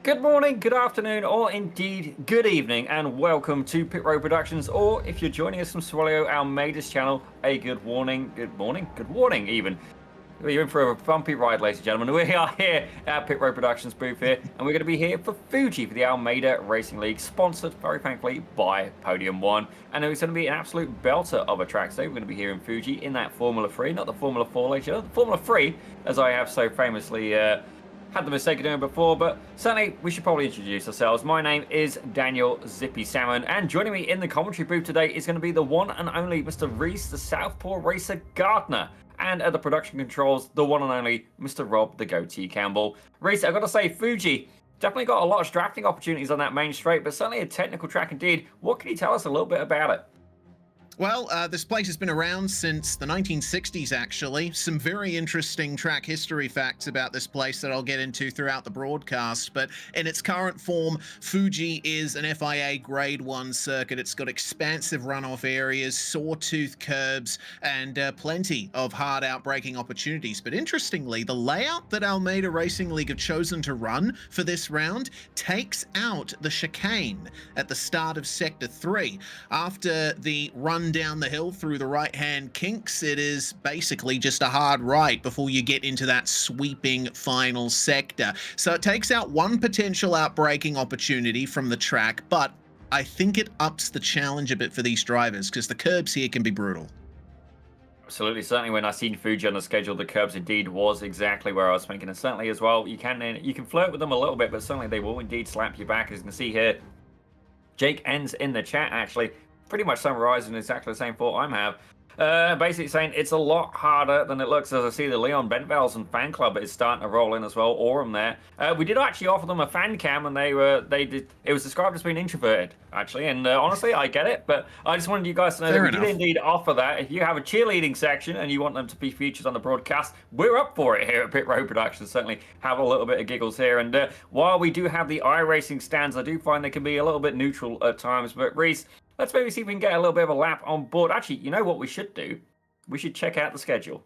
Good morning, good afternoon, or indeed good evening, and welcome to Pit Road Productions. Or if you're joining us from Swallow Almeida's channel, a good morning, good warning even. You're in for a bumpy ride, ladies and gentlemen. We are here at Pit Road Productions booth here, and we're going to be here for Fuji for the Almeida Racing League, sponsored very thankfully by Podium One. And it's going to be an absolute belter of a track today. We're going to be here in Fuji in that Formula 3, not the Formula 4, ladies and gentlemen, the Formula 3, as I have so famously had the mistake of doing it before, but certainly we should probably introduce ourselves. My name is Daniel Zippy Salmon, and joining me in the commentary booth today is going to be the one and only Mr. Reese, the Southpaw Racer Gardner. And at the production controls, the one and only Mr. Rob, the Goatee Campbell. Reese, I've got to say, Fuji definitely got a lot of drafting opportunities on that main straight, but certainly a technical track indeed. What can you tell us a little bit about it? Well, this place has been around since the 1960s, actually. Some very interesting track history facts about this place that I'll get into throughout the broadcast. But in its current form, Fuji is an FIA Grade 1 circuit. It's got expansive runoff areas, sawtooth curbs, and plenty of hard outbraking opportunities. But interestingly, the layout that Almeida Racing League have chosen to run for this round takes out the chicane at the start of Sector 3. After the run down the hill through the right-hand kinks, it is basically just a hard right before you get into that sweeping final sector. So it takes out one potential outbraking opportunity from the track, but I think it ups the challenge a bit for these drivers because the curbs here can be brutal. Absolutely, certainly when I seen Fuji on the schedule, the curbs indeed was exactly where I was thinking, and certainly as well, you can flirt with them a little bit, but certainly they will indeed slap you back. As you can see here, Jake ends in the chat actually pretty much summarizing exactly the same thought I have. Basically saying it's a lot harder than it looks. As I see the Leon Bentvelsen fan club is starting to roll in as well. Orem there. We did actually offer them a fan cam, and it was described as being introverted actually. And honestly, I get it, but I just wanted you guys to know that we did indeed offer that. If you have a cheerleading section and you want them to be featured on the broadcast, we're up for it here at Pit Road Productions. Certainly have a little bit of giggles here. And while we do have the iRacing stands, I do find they can be a little bit neutral at times. But Reese, let's maybe see if we can get a little bit of a lap on board. Actually, you know what we should do? We should check out the schedule.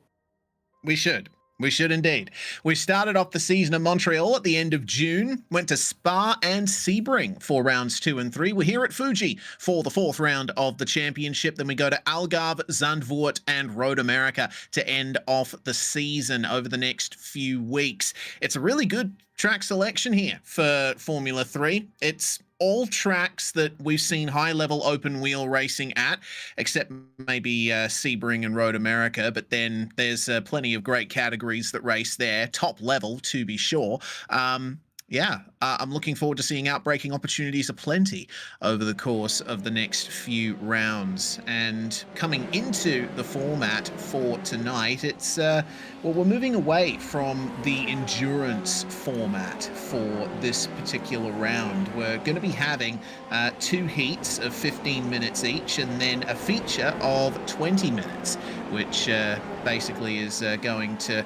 We should. We should indeed. We started off the season in Montreal at the end of June, went to Spa and Sebring for rounds 2 and 3. We're here at Fuji for the 4th round of the championship. Then we go to Algarve, Zandvoort, and Road America to end off the season over the next few weeks. It's a really good track selection here for Formula 3. It's all tracks that we've seen high-level open-wheel racing at, except maybe Sebring and Road America, but then there's plenty of great categories that race there, top level to be sure. I'm looking forward to seeing outbraking opportunities aplenty over the course of the next few rounds. And coming into the format for tonight, it's we're moving away from the endurance format for this particular round. We're going to be having 2 heats of 15 minutes each, and then a feature of 20 minutes, which basically is going to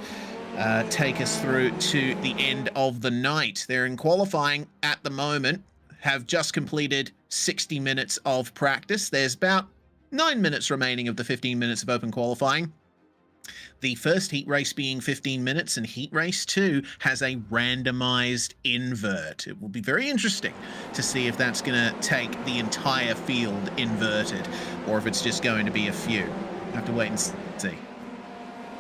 take us through to the end of the night. They're in qualifying at the moment, have just completed 60 minutes of practice. There's about 9 minutes remaining of the 15 minutes of open qualifying. The first heat race being 15 minutes, and heat race 2 has a randomized invert. It will be very interesting to see if that's going to take the entire field inverted, or if it's just going to be a few. We'll have to wait and see.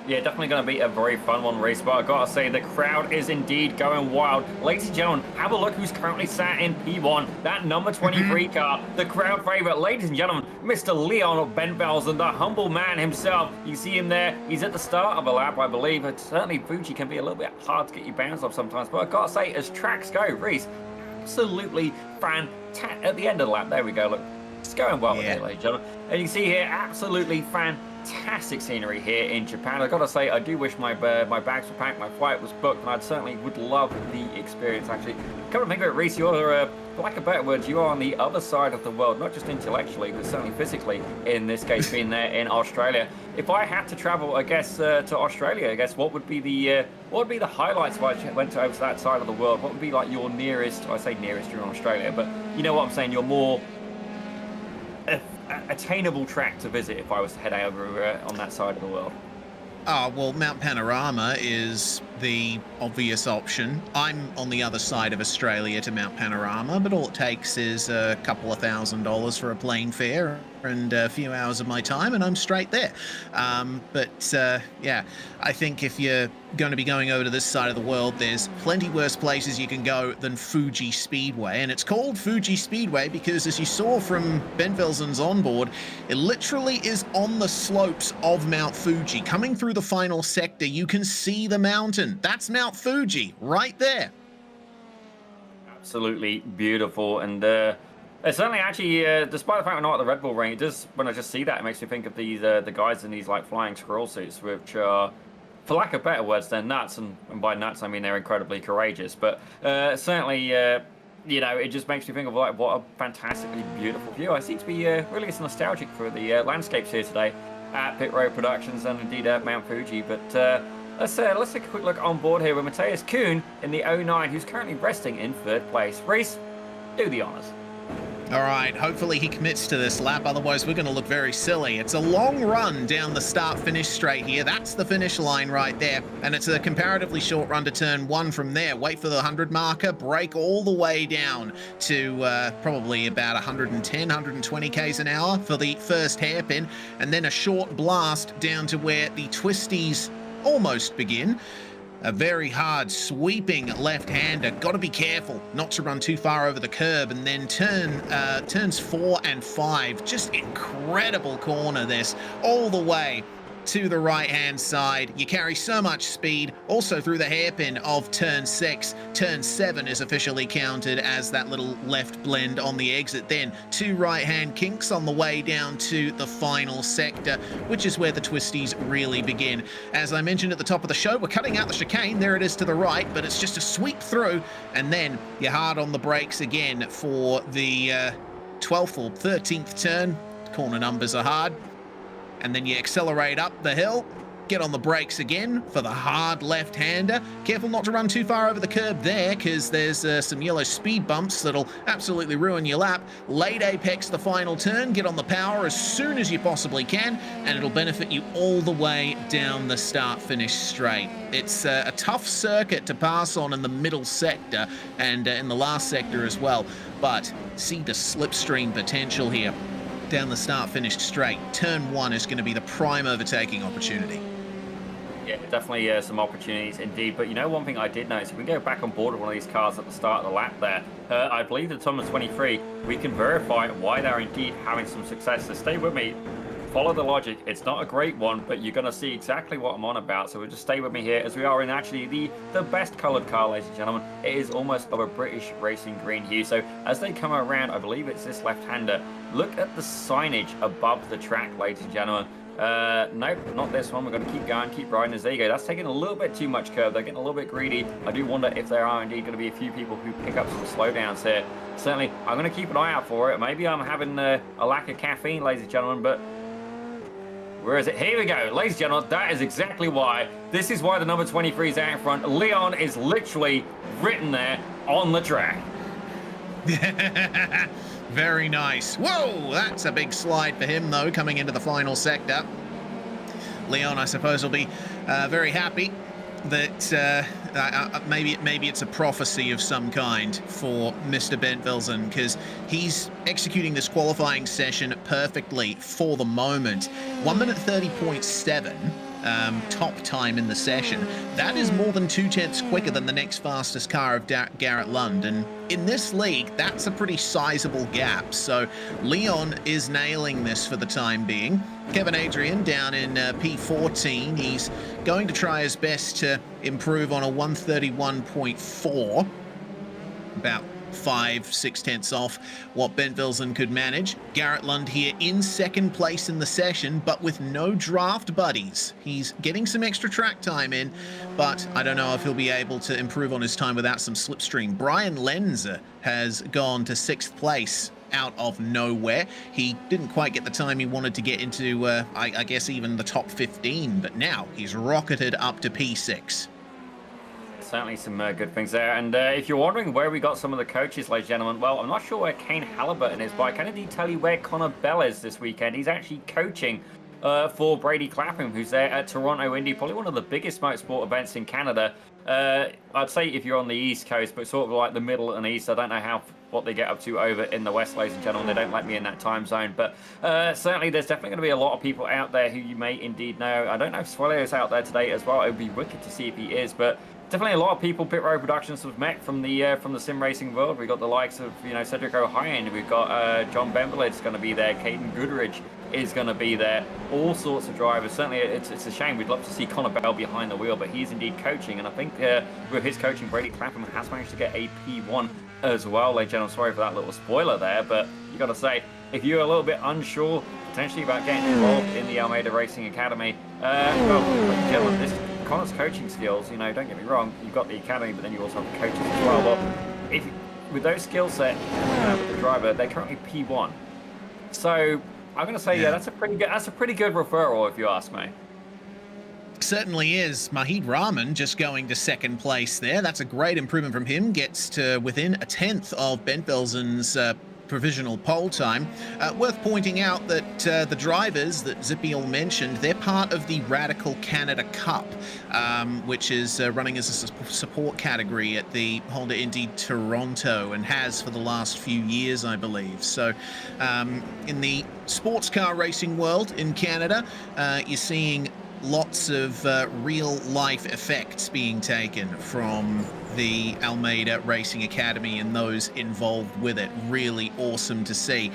Yeah, definitely going to be a very fun one, Reese, but I've got to say the crowd is indeed going wild. Ladies and gentlemen, have a look who's currently sat in P1, that number 23 car, the crowd favourite. Ladies and gentlemen, Mr. Leon Bentvelsen, the humble man himself. You see him there, he's at the start of a lap, I believe. But certainly Fuji can be a little bit hard to get your bounds off sometimes, but I've got to say, as tracks go, Reese, absolutely fantastic. At the end of the lap, there we go, look, it's going well with it, ladies and gentlemen. And you can see here, absolutely fantastic scenery here in Japan. I've got to say, I do wish my bags were packed, my flight was booked, and I certainly would love the experience, actually. Come to think of it, Reese, you're, for lack of better words, you are on the other side of the world, not just intellectually, but certainly physically, in this case, being there in Australia. If I had to travel, I guess, to Australia, I guess, what would be the highlights if I went over to that side of the world? What would be like your nearest, I say nearest, you're in Australia, but you know what I'm saying, you're more attainable track to visit if I was to head over on that side of the world? Well, Mount Panorama is the obvious option. I'm on the other side of Australia to Mount Panorama, but all it takes is a couple of $1,000 for a plane fare and a few hours of my time, and I'm straight there. Yeah, I think if you're going to be going over to this side of the world, there's plenty worse places you can go than Fuji Speedway, and it's called Fuji Speedway because, as you saw from Ben Velzen's onboard, it literally is on the slopes of Mount Fuji. Coming through the final sector, you can see the mountain. That's Mount Fuji right there. Absolutely beautiful, and it's certainly actually, despite the fact we're not at the Red Bull Ring, it does, when I just see that, it makes me think of these the guys in these like flying squirrel suits, which are, for lack of better words, they're nuts, and by nuts I mean they're incredibly courageous. But certainly, you know, it just makes me think of like what a fantastically beautiful view. I seem to be really nostalgic for the landscapes here today at Pit Road Productions and indeed at Mount Fuji. But let's take a quick look on board here with Matthias Kuhn in the 09, who's currently resting in 3rd place. Reese, do the honours. All right, hopefully he commits to this lap, otherwise we're going to look very silly. It's a long run down the start-finish straight here. That's the finish line right there, and it's a comparatively short run to turn 1 from there. Wait for the 100 marker, brake all the way down to probably about 110, 120 k's an hour for the first hairpin, and then a short blast down to where the twisties almost begin. A very hard sweeping left-hander. Got to be careful not to run too far over the curb, and then turns 4 and 5. Just incredible corner this, all the way to the right-hand side. You carry so much speed. Also through the hairpin of turn 6. Turn 7 is officially counted as that little left blend on the exit. Then 2 right-hand kinks on the way down to the final sector, which is where the twisties really begin. As I mentioned at the top of the show, we're cutting out the chicane. There it is to the right, but it's just a sweep through, and then you're hard on the brakes again for the 12th or 13th turn. Corner numbers are hard. And then you accelerate up the hill, get on the brakes again for the hard left-hander. Careful not to run too far over the curb there, because there's some yellow speed bumps that'll absolutely ruin your lap. Late apex the final turn, get on the power as soon as you possibly can, and it'll benefit you all the way down the start-finish straight. It's a tough circuit to pass on in the middle sector, and in the last sector as well, but see the slipstream potential here. Down the start-finished straight. Turn 1 is going to be the prime overtaking opportunity. Yeah, definitely some opportunities indeed. But you know, one thing I did notice, if we go back on board with one of these cars at the start of the lap there, I believe the Thomas 23, we can verify why they're indeed having some success. So stay with me. Follow the logic. It's not a great one, but you're going to see exactly what I'm on about. So just stay with me here, as we are in actually the best coloured car, ladies and gentlemen. It is almost of a British racing green hue. So as they come around, I believe it's this left-hander. Look at the signage above the track, ladies and gentlemen. Nope, not this one. We're going to keep going, keep riding. As there you go. That's taking a little bit too much curve. They're getting a little bit greedy. I do wonder if there are indeed going to be a few people who pick up some slowdowns here. Certainly, I'm going to keep an eye out for it. Maybe I'm having a lack of caffeine, ladies and gentlemen, but where is it? Here we go. Ladies and gentlemen, that is exactly why. This is why the number 23 is out in front. Leon is literally written there on the track. Very nice. Whoa, that's a big slide for him, though, coming into the final sector. Leon, I suppose, will be very happy that maybe it's a prophecy of some kind for Mr. Ben Velzen, because he's executing this qualifying session perfectly for the moment. 1 minute 30.7 top time in the session. That is more than 2/10 quicker than the next fastest car of Garrett Lund, and in this league that's a pretty sizable gap. So Leon is nailing this for the time being. Kevin Adrian down in P14, he's going to try his best to improve on a 131.4, about 5/6 off what Ben Velzen could manage. Garrett Lund here in second place in the session, but with no draft buddies. He's getting some extra track time in, but I don't know if he'll be able to improve on his time without some slipstream. Brian Lenzer has gone to 6th place out of nowhere. He didn't quite get the time he wanted to get into, I guess, even the top 15, but now he's rocketed up to P6. Certainly some good things there. And if you're wondering where we got some of the coaches, ladies and gentlemen, well, I'm not sure where Kane Halliburton is, but I can indeed tell you where Connor Bell is this weekend. He's actually coaching for Brady Clapham, who's there at Toronto Indy, probably one of the biggest motorsport events in Canada. I'd say if you're on the East Coast, but sort of like the middle and east, I don't know what they get up to over in the West, ladies and gentlemen. They don't let me in that time zone, but certainly there's definitely going to be a lot of people out there who you may indeed know. I don't know if Swello's out there today as well. It would be wicked to see if he is, but definitely a lot of people. Pit Road Productions have met from the sim racing world. We've got the likes of Cedric O'Hyan. We've got John Bembled's going to be there. Caden Goodrich is going to be there. All sorts of drivers. Certainly, it's a shame. We'd love to see Connor Bell behind the wheel, but he's indeed coaching, and I think with his coaching, Brady Clapham has managed to get a P1 as well. Ladies and gentlemen, sorry for that little spoiler there, but you got to say, if you're a little bit unsure potentially about getting involved in the Almeida Racing Academy, well, ladies and gentlemen, this is Connor's coaching skills. Don't get me wrong, you've got the academy, but then you also have the coaches as well. But with those skill set with the driver, they're currently P1. So I'm going to say, yeah, that's a pretty good referral, if you ask me. Certainly is. Mahid Rahman just going to second place there. That's a great improvement from him. Gets to within a tenth of Bent Belzen's provisional pole time. Worth pointing out that the drivers that Zipiel mentioned, they're part of the Radical Canada Cup, which is running as a support category at the Honda Indy Toronto and has for the last few years, I believe. So in the sports car racing world in Canada, you're seeing lots of real-life effects being taken from the Almeida Racing Academy and those involved with it. Really awesome to see.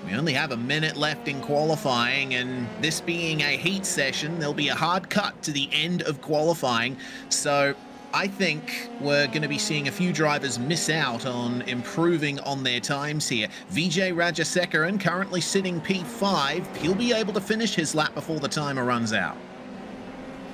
We only have a minute left in qualifying, and this being a heat session, there'll be a hard cut to the end of qualifying. So I think we're going to be seeing a few drivers miss out on improving on their times here. Vijay Rajasekaran currently sitting P5. He'll be able to finish his lap before the timer runs out.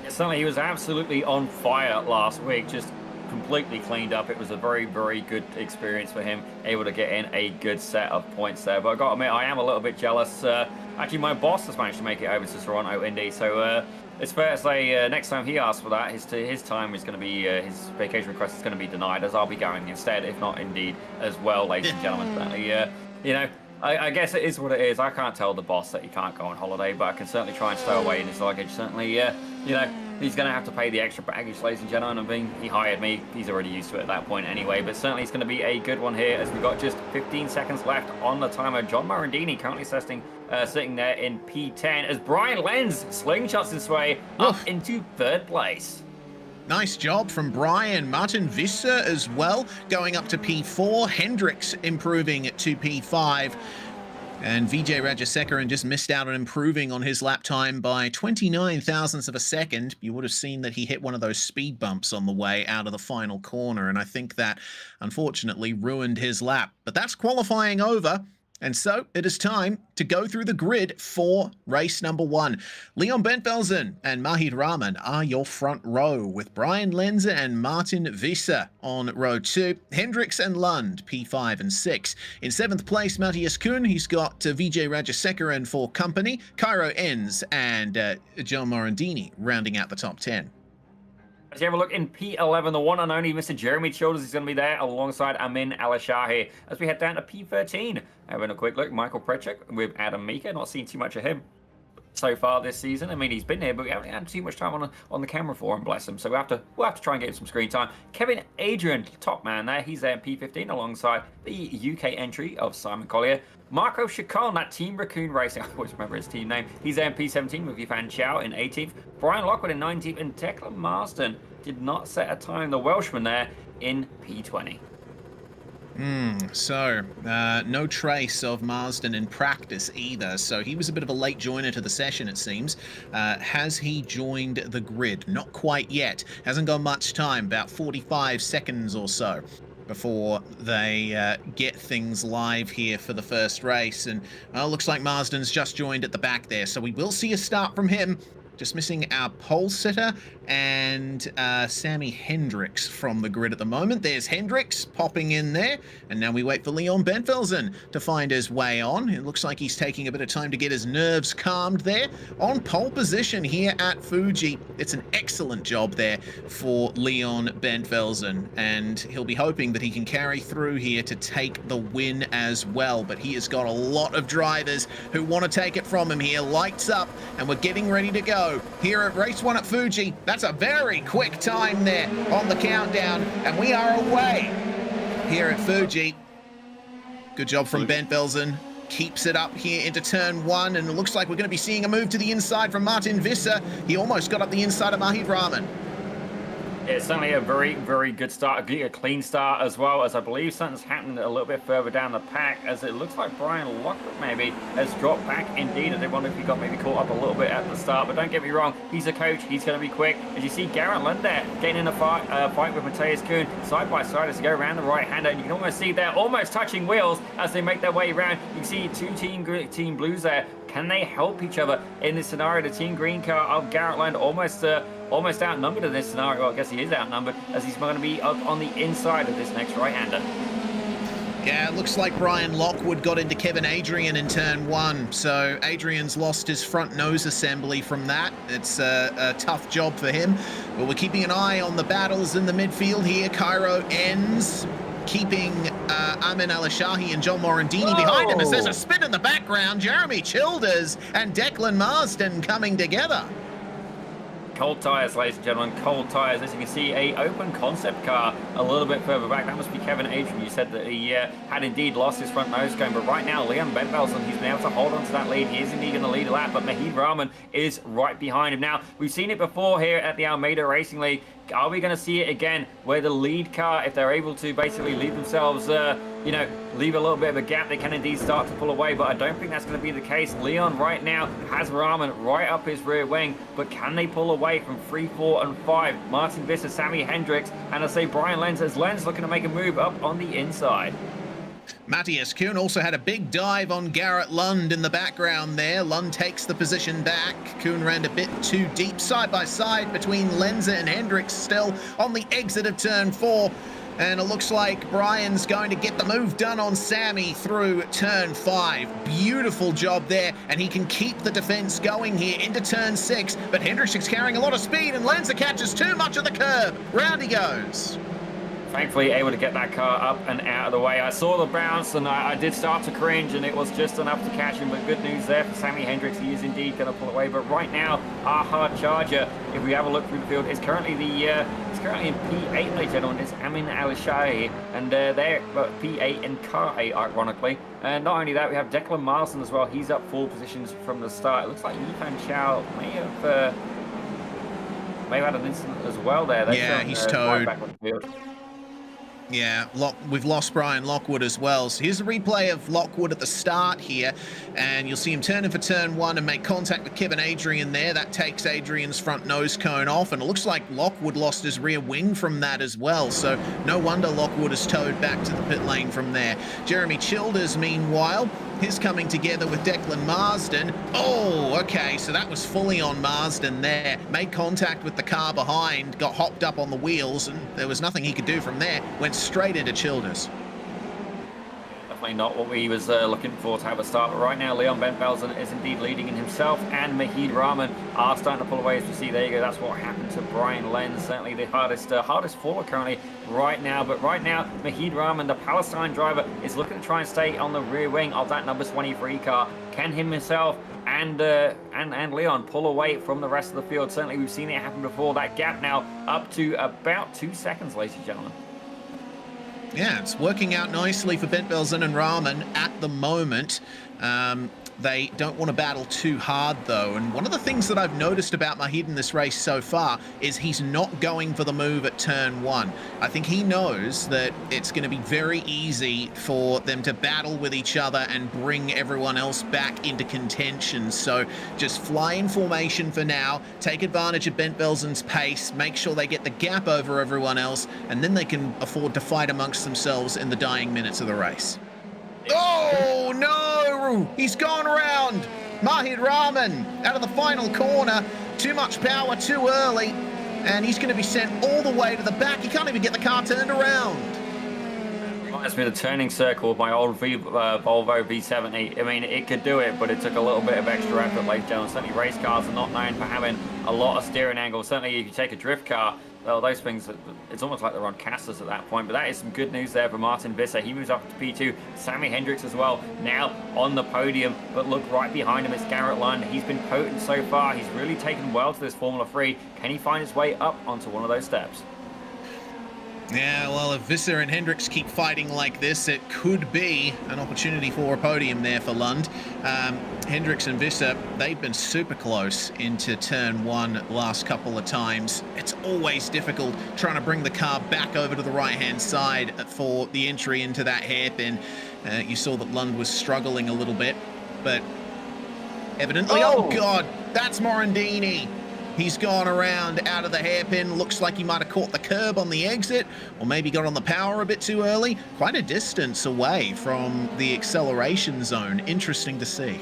Certainly, he was absolutely on fire last week, just completely cleaned up. It was a very, very good experience for him, able to get in a good set of points there. But I've got to admit, I am a little bit jealous. Actually, my boss has managed to make it over to Toronto Indy, so it's fair to say next time he asks for that, his time is going to be, his vacation request is going to be denied, as I'll be going instead, if not indeed as well, ladies and gentlemen. Certainly, I guess it is what it is. I can't tell the boss that he can't go on holiday, but I can certainly try and stow away in his luggage. Certainly, he's going to have to pay the extra baggage, ladies and gentlemen. He hired me. He's already used to it at that point anyway. But certainly it's going to be a good one here as we've got just 15 seconds left on the timer. John Morandini currently sitting there in P10 as Brian Lenz slingshots his way up into third place. Nice job from Brian. Martin Visser as well, going up to P4. Hendricks improving to P5. And Vijay Rajasekaran just missed out on improving on his lap time by 29 thousandths of a second. You would have seen that he hit one of those speed bumps on the way out of the final corner, and I think that unfortunately ruined his lap. But that's qualifying over. And so it is time to go through the grid for race number 1. Leon Bentvelzen and Mahid Rahman are your front row, with Brian Lenzer and Martin Visser on row 2. Hendricks and Lund, P5 and 6. In 7th place, Matthias Kuhn. He's got Vijay Rajasekaran for company. Cairo Enns and John Morandini rounding out the top 10. As you have a look in P11, the one and only Mr. Jeremy Childers is going to be there alongside Amin Alashahi. As we head down to P13, having a quick look, Michael Prechuk with Adam Mika. Not seen too much of him so far this season. I mean, he's been here, but we haven't had too much time on the camera for him, bless him. So we'll have to try and get him some screen time. Kevin Adrian, top man there. He's there in P15 alongside the UK entry of Simon Collier. Marco Chacon, that Team Raccoon Racing, I always remember his team name. He's there in P17 with Yifan Chow in 18th. Brian Lockwood in 19th, and Declan Marston did not set a time. The Welshman there in P20. So no trace of Marsden in practice either, so he was a bit of a late joiner to the session, it seems. Has he joined the grid? Not quite yet. Hasn't got much time, about 45 seconds or so before they get things live here for the first race. And looks like Marsden's just joined at the back there, so we will see a start from him. Just missing our pole sitter and Sammy Hendricks from the grid at the moment. There's Hendricks popping in there, and now we wait for Leon Bentvelsen to find his way on. It looks like he's taking a bit of time to get his nerves calmed there. On pole position here at Fuji, it's an excellent job there for Leon Bentvelsen, and he'll be hoping that he can carry through here to take the win as well. But he has got a lot of drivers who want to take it from him here. Lights up, and we're getting ready to go here at race 1 at Fuji. That's a very quick time there on the countdown, and we are away here at Fuji. Good job from Bentvelsen. Keeps it up here into turn 1, and it looks like we're going to be seeing a move to the inside from Martin Visser. He almost got up the inside of Mahid Rahman. It's certainly a very, very good start, a clean start as well, as I believe something's happened a little bit further down the pack, as it looks like Brian Lockwood maybe has dropped back indeed. I did wonder if he got maybe caught up a little bit at the start, but don't get me wrong, he's a coach, he's going to be quick. As you see Garrett Lund there getting in a fight with Matthias Kuhn side by side as they go around the right-hander, and you can almost see they're almost touching wheels as they make their way around. You can see two team blues there. Can they help each other in this scenario? The team green car of Garrett Lund almost outnumbered in this scenario. Well, I guess he is outnumbered, as he's going to be up on the inside of this next right-hander. Yeah, it looks like Brian Lockwood got into Kevin Adrian in turn 1, so Adrian's lost his front nose assembly from that. It's a tough job for him, but we're keeping an eye on the battles in the midfield here. Cairo ends, keeping Amin Al-Ashahi and John Morandini behind him as there's a spin in the background. Jeremy Childers and Declan Marsden coming together. Cold tyres, ladies and gentlemen, cold tyres. As you can see, a open concept car a little bit further back. That must be Kevin Adrian. You said that he had indeed lost his front nose cone, but right now, Leon Bentvelsen, he's been able to hold on to that lead. He is indeed going to lead a lap, but Mahid Rahman is right behind him. Now, we've seen it before here at the Almeida Racing League. Are we going to see it again, where the lead car, if they're able to basically leave themselves, leave a little bit of a gap, they can indeed start to pull away, but I don't think that's going to be the case. Leon right now has Rahman right up his rear wing, but can they pull away from 3, 4, and 5? Martin Visser, Sammy Hendricks, and I say Brian Lenz, as Lenz looking to make a move up on the inside. Matthias Kuhn also had a big dive on Garrett Lund in the background there. Lund takes the position back. Kuhn ran a bit too deep side by side between Lenzer and Hendricks still on the exit of turn 4. And it looks like Brian's going to get the move done on Sammy through turn 5. Beautiful job there, and he can keep the defense going here into turn 6. But Hendricks is carrying a lot of speed, and Lenzer catches too much of the curb. Round he goes. Thankfully able to get that car up and out of the way. I saw the bounce and I did start to cringe, and it was just enough to catch him, but good news there for Sammy Hendricks. He is indeed going to pull away, but right now our hard charger, if we have a look through the field, is currently it's currently in P8, ladies and gentlemen. It's Amin Al-Shai, and they're P8 and car 8, ironically. And not only that, we have Declan Marsden as well. He's up 4 positions from the start. It looks like Yifan Chow may have had an incident as well there. Yeah, he's towed. Right back on the field. Yeah, we've lost Brian Lockwood as well. So here's a replay of Lockwood at the start here, and you'll see him turn in for turn 1 and make contact with Kevin Adrian there. That takes Adrian's front nose cone off, and it looks like Lockwood lost his rear wing from that as well. So no wonder Lockwood is towed back to the pit lane from there. Jeremy Childers, meanwhile, his coming together with Declan Marsden. Oh, okay, so that was fully on Marsden there. Made contact with the car behind, got hopped up on the wheels, and there was nothing he could do from there. Went straight into Childers. Definitely not what we was looking for to have a start, but right now Leon Bentvelsen is indeed leading in himself, and Mahid Rahman are starting to pull away. As you see, there you go, that's what happened to Brian Lenz, certainly the hardest faller currently right now. But right now Mahid Rahman, the Palestine driver, is looking to try and stay on the rear wing of that number 23 car. Can himself and Leon pull away from the rest of the field? Certainly we've seen it happen before. That gap now up to about 2 seconds, ladies and gentlemen. Yeah, it's working out nicely for Bentvelsen and Rahman at the moment. They don't want to battle too hard, though. And one of the things that I've noticed about Mahid in this race so far is he's not going for the move at turn 1. I think he knows that it's going to be very easy for them to battle with each other and bring everyone else back into contention. So just fly in formation for now, take advantage of Bentvelsen's pace, make sure they get the gap over everyone else, and then they can afford to fight amongst themselves in the dying minutes of the race. Oh, no! He's gone around! Mahid Rahman out of the final corner. Too much power too early, and he's going to be sent all the way to the back. He can't even get the car turned around. Reminds me of the turning circle of my old Volvo V70. I mean, it could do it, but it took a little bit of extra effort, ladies and gentlemen. Certainly race cars are not known for having a lot of steering angle. Certainly if you take a drift car, well, those things, it's almost like they're on casters at that point. But that is some good news there for Martin Visser. He moves up to P2. Sammy Hendricks as well, now on the podium. But look, right behind him is Garrett Lund. He's been potent so far. He's really taken well to this Formula 3. Can he find his way up onto one of those steps? Yeah, well, if Visser and Hendricks keep fighting like this, it could be an opportunity for a podium there for Lund. Hendricks and Visser, they've been super close into turn one last couple of times. It's always difficult trying to bring the car back over to the right-hand side for the entry into that hairpin. You saw that Lund was struggling a little bit, but evidently, oh God, that's Morandini. He's gone around out of the hairpin. Looks like he might have caught the curb on the exit, or maybe got on the power a bit too early. Quite a distance away from the acceleration zone. Interesting to see.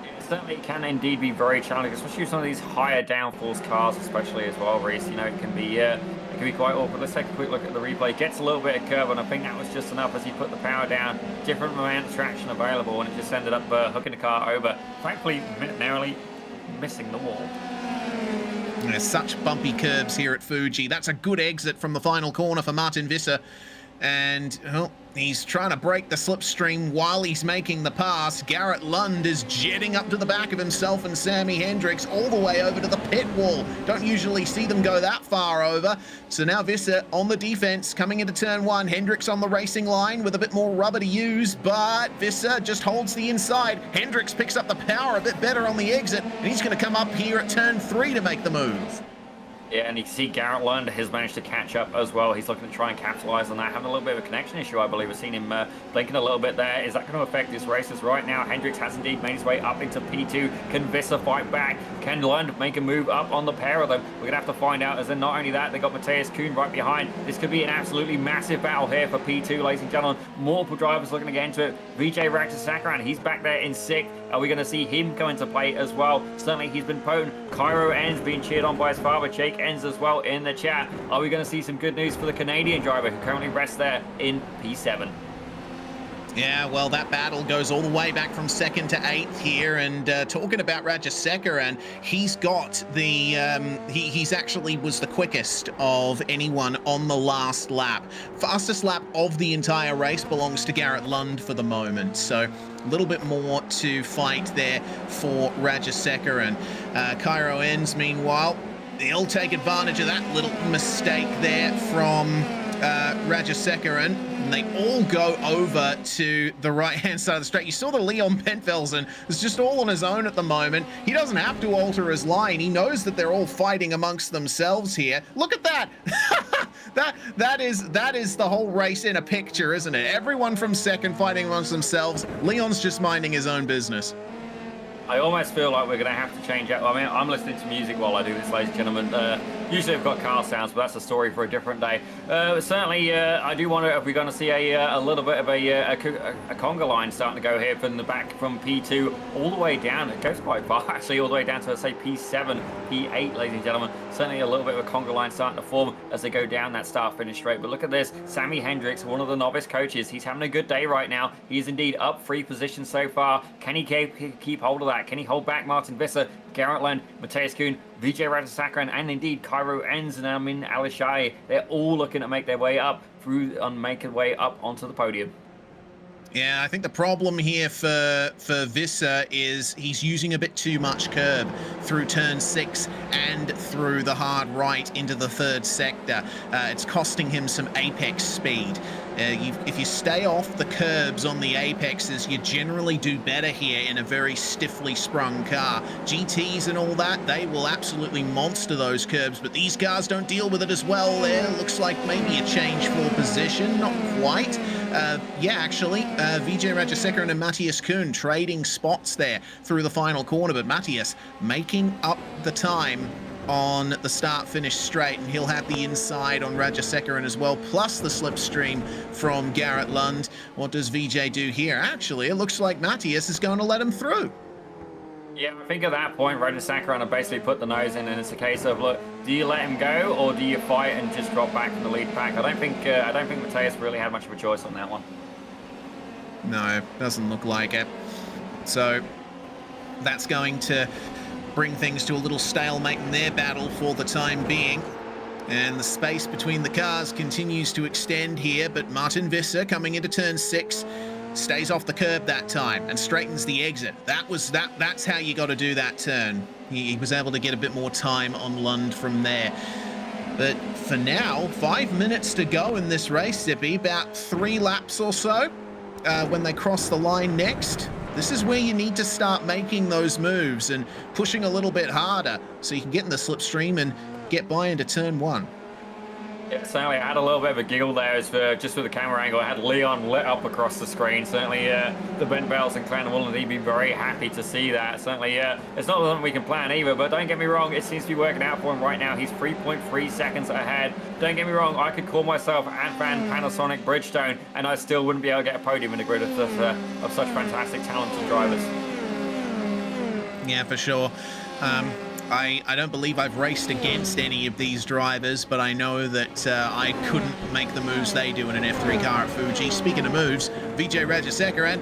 It certainly can indeed be very challenging, especially with some of these higher downforce cars, especially as well, Reese. You know, it can be quite awkward. Let's take a quick look at the replay. Gets a little bit of curve, and I think that was just enough as he put the power down. Different amount of traction available, and it just ended up hooking the car over. Thankfully, narrowly missing the wall. There's such bumpy curbs here at Fuji. That's a good exit from the final corner for Martin Visser. And, well, he's trying to break the slipstream while he's making the pass. Garrett Lund is jetting up to the back of himself and Sammy Hendricks all the way over to the pit wall. Don't usually see them go that far over. So now Visser on the defense coming into turn one. Hendricks on the racing line with a bit more rubber to use, but Visser just holds the inside. Hendricks picks up the power a bit better on the exit, and he's going to come up here at turn three to make the move. Yeah, and you can see Garrett Lund has managed to catch up as well. He's looking to try and capitalize on that. Having a little bit of a connection issue, I believe. We've seen him blinking a little bit there. Is that going to affect his races right now? Hendricks has indeed made his way up into P2. Can Visser fight back? Can Lund make a move up on the pair of them? We're going to have to find out. As then not only that, they got Matthias Kuhn right behind. This could be an absolutely massive battle here for P2, ladies and gentlemen. Multiple drivers looking to get into it. Vijay Raghsakaran, he's back there in sixth. Are we going to see him come into play as well? Certainly he's been potent. Cairo Enns being cheered on by his father, Jake Enns, as well in the chat. Are we going to see some good news for the Canadian driver who currently rests there in P7? Yeah, well, that battle goes all the way back from second to eighth here, and talking about Raghsakaran, he's got the, he's actually was the quickest of anyone on the last lap. Fastest lap of the entire race belongs to Garrett Lund for the moment, so a little bit more to fight there for Raghsakaran. Cairo Enns, meanwhile, he'll take advantage of that little mistake there from Raghsakaran, and they all go over to the right-hand side of the straight. You saw the Leon Pentvelsen is just all on his own at the moment. He doesn't have to alter his line. He knows that they're all fighting amongst themselves here. Look at that. that is the whole race in a picture, isn't it? Everyone from second fighting amongst themselves. Leon's just minding his own business. I almost feel like we're going to have to change out. I mean, I'm listening to music while I do this, ladies and gentlemen. Usually I've got car sounds, but that's a story for a different day. Certainly, I do wonder if we're going to see a little bit of a conga line starting to go here from the back from P2 all the way down. It goes quite far, actually, all the way down to, let's say, P7, P8, ladies and gentlemen. Certainly a little bit of a conga line starting to form as they go down that start-finish straight. But look at this. Sammy Hendricks, one of the novice coaches. He's having a good day right now. He is indeed up 3 positions so far. Can he keep hold of that? Can he hold back Martin Visser, Garrett Lund, Matthias Kuhn, Vijay Raghsakaran, and indeed Cairo Enns and Amin Alishai? They're all looking to make their way up make their way up onto the podium. Yeah, I think the problem here for Visser is he's using a bit too much curb through turn 6 and through the hard right into the third sector. It's costing him some apex speed. If you stay off the curbs on the apexes, you generally do better here in a very stiffly sprung car. GTs and all that, they will absolutely monster those curbs, but these cars don't deal with it as well there. Looks like maybe a change for position, not quite. Yeah, actually, Vijay Raghsakaran and Matthias Kuhn trading spots there through the final corner, but Matthias making up the time on the start-finish straight, and he'll have the inside on Raghsakaran as well, plus the slipstream from Garrett Lund. What does Vijay do here? Actually, it looks like Matthias is going to let him through. Yeah, I think at that point, Roger Sakaran basically put the nose in, and it's a case of, look, do you let him go or do you fight and just drop back from the lead pack? I don't think Mateus really had much of a choice on that one. No, doesn't look like it. So that's going to bring things to a little stalemate in their battle for the time being. And the space between the cars continues to extend here, but Martin Visser coming into turn 6 stays off the curb that time and straightens the exit. That's how you got to do that turn. He was able to get a bit more time on Lund from there. But for now, 5 minutes to go in this race, Zippy, about 3 laps or so when they cross the line next. This is where you need to start making those moves and pushing a little bit harder so you can get in the slipstream and get by into turn 1. Yeah, certainly I had a little bit of a giggle there as for, just with the camera angle. I had Leon lit up across the screen. Certainly the Bent Bells and Clan will indeed be very happy to see that. Certainly it's not something we can plan either, but don't get me wrong, it seems to be working out for him right now. He's 3.3 seconds ahead. Don't get me wrong, I could call myself Advan Panasonic Bridgestone and I still wouldn't be able to get a podium in the grid of such fantastic, talented drivers. Yeah, for sure. I don't believe I've raced against any of these drivers, but I know that I couldn't make the moves they do in an F3 car at Fuji. Speaking of moves, Vijay Rajasekaran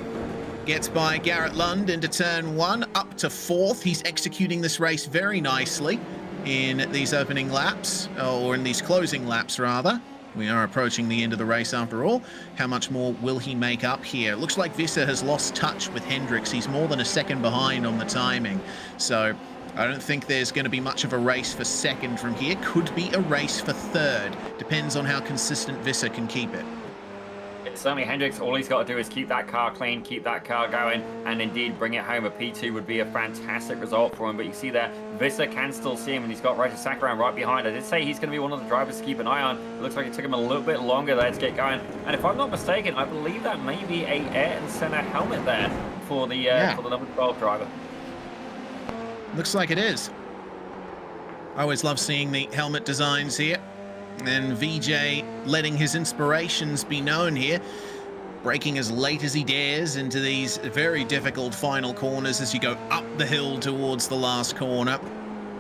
gets by Garrett Lund into turn 1, up to 4th. He's executing this race very nicely in these opening laps, or in these closing laps, rather. We are approaching the end of the race after all. How much more will he make up here? Looks like Visser has lost touch with Hendricks. He's more than a second behind on the timing. So I don't think there's going to be much of a race for second from here. Could be a race for third. Depends on how consistent Visser can keep it. Certainly Hendricks, all he's got to do is keep that car clean, keep that car going, and indeed bring it home. A P2 would be a fantastic result for him. But you see there, Visser can still see him, and he's got Roger Sakaran right behind. I did say he's going to be one of the drivers to keep an eye on. It looks like it took him a little bit longer there to get going. And if I'm not mistaken, I believe that may be a Ayrton Senna helmet there for the number 12 driver. Looks like it is. I always love seeing the helmet designs here. And VJ letting his inspirations be known here. Braking as late as he dares into these very difficult final corners as you go up the hill towards the last corner.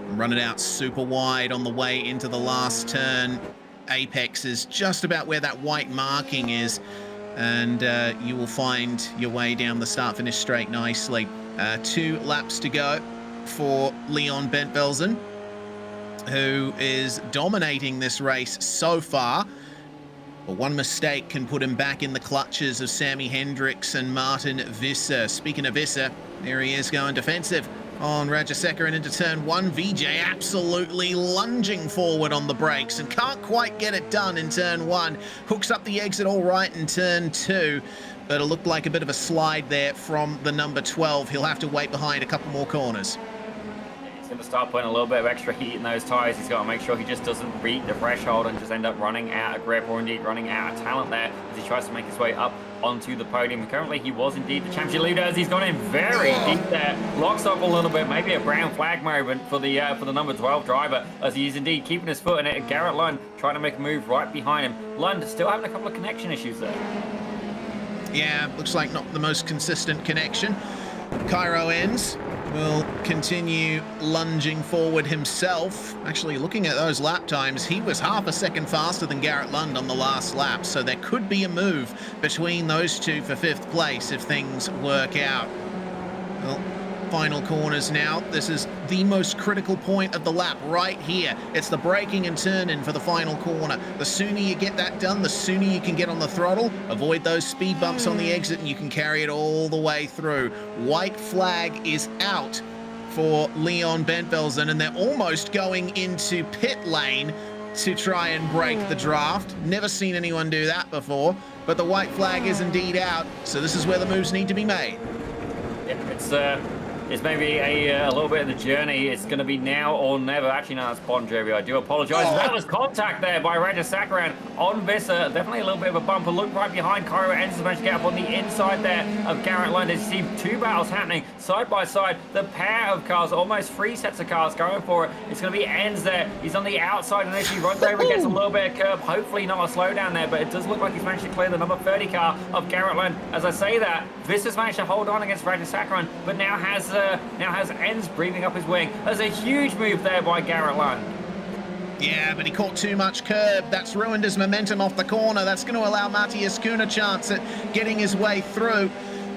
Run it out super wide on the way into the last turn. Apex is just about where that white marking is. And you will find your way down the start-finish straight nicely. 2 laps to go for Leon Bentvelsen, who is dominating this race so far. But one mistake can put him back in the clutches of Sammy Hendricks and Martin Visser. Speaking of Visser, there he is going defensive on Rajasekaran into turn 1. VJ absolutely lunging forward on the brakes and can't quite get it done in turn 1. Hooks up the exit all right in turn 2. But it looked like a bit of a slide there from the number 12. He'll have to wait behind a couple more corners. He's going to start putting a little bit of extra heat in those tyres. He's got to make sure he just doesn't beat the threshold and just end up running out of grip or indeed running out of talent there as he tries to make his way up onto the podium. Currently, he was indeed the championship leader as he's gone in very deep there. Locks up a little bit, maybe a brown flag moment for the number 12 driver as he's indeed keeping his foot in it. Garrett Lund trying to make a move right behind him. Lund still having a couple of connection issues there. Yeah, looks like not the most consistent connection. Cairo ends will continue lunging forward himself. Actually, looking at those lap times, he was half a second faster than Garrett Lund on the last lap, so there could be a move between those two for 5th place if things work out. Well, final corners now. This is the most critical point of the lap right here. It's the braking and turn-in for the final corner. The sooner you get that done, the sooner you can get on the throttle, avoid those speed bumps on the exit, and you can carry it all the way through. White flag is out for Leon Bentvelsen, and they're almost going into pit lane to try and break the draft. Never seen anyone do that before, but the white flag is indeed out, so this is where the moves need to be made. Yeah, it's maybe a little bit of the journey. It's going to be now or never. Actually, no, that's Bon Jovi. I do apologize. Oh. That was contact there by Roger Sakaran on Visser. Definitely a little bit of a bumper. Look right behind Cairo Enns to manage to get up on the inside there of Garrett Lund. As you see 2 battles happening side by side. The pair of cars, almost 3 sets of cars going for it. It's going to be Enns there. He's on the outside and as he runs over, gets a little bit of curb. Hopefully not a slowdown there, but it does look like he's managed to clear the number 30 car of Garrett Lund. As I say that, Visser's managed to hold on against Roger Sakaran, but now has now has Enns breathing up his wing. There's a huge move there by Garrett Lund. Yeah, but he caught too much curb. That's ruined his momentum off the corner. That's going to allow Matthias Kuhn a chance at getting his way through.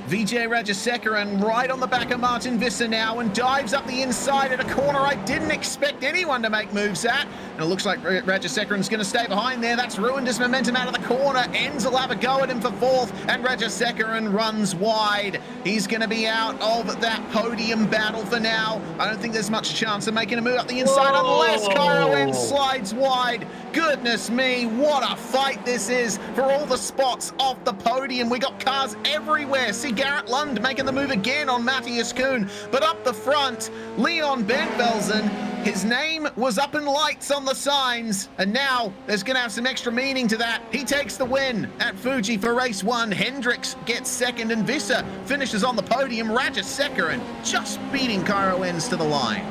Vijay Rajasekaran right on the back of Martin Visser now and dives up the inside at a corner I didn't expect anyone to make moves at. And it looks like Rajasekaran's going to stay behind there. That's ruined his momentum out of the corner. Enns will have a go at him for fourth, and Rajasekaran runs wide. He's going to be out of that podium battle for now. I don't think there's much chance of making a move up the inside unless Cairo Enns slides wide. Goodness me, what a fight this is for all the spots off the podium. We got cars everywhere. See Garrett Lund making the move again on Matthias Kuhn. But up the front, Leon Bentvelsen, his name was up in lights on the signs, and now there's going to have some extra meaning to that. He takes the win at Fuji for race 1. Hendricks gets second, and Visser finishes on the podium. Rajasekaran just beating Cairo Enns to the line.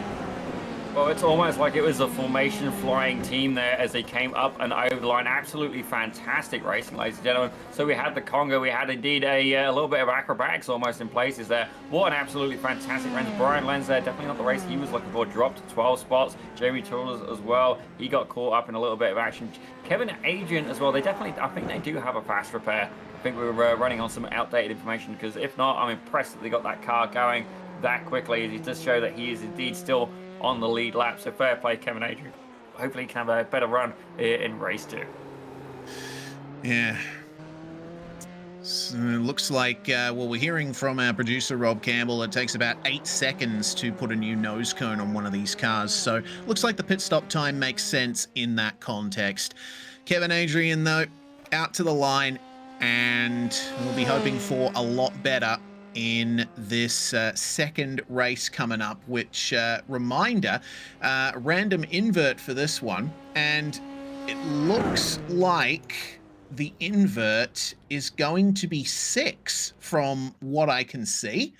Well, it's almost like it was a formation flying team there as they came up and over the line. Absolutely fantastic racing, ladies and gentlemen. So we had the Congo, we had indeed a little bit of acrobatics almost in places there. What an absolutely fantastic race. Brian Lenz there, definitely not the race he was looking for. Dropped 12 spots. Jeremy Childers as well. He got caught up in a little bit of action. Kevin Adrian as well. They definitely, I think they do have a fast repair. I think we were running on some outdated information, because if not, I'm impressed that they got that car going that quickly. It does show that he is indeed still on the lead lap, so fair play, Kevin Adrian. Hopefully he can have a better run in race 2. Yeah. So it looks like, well, we're hearing from our producer, Rob Campbell, it takes about 8 seconds to put a new nose cone on one of these cars. So looks like the pit stop time makes sense in that context. Kevin Adrian, though, out to the line, and we'll be hoping for a lot better in this second race coming up, which, reminder, random invert for this one. And it looks like the invert is going to be 6 from what I can see.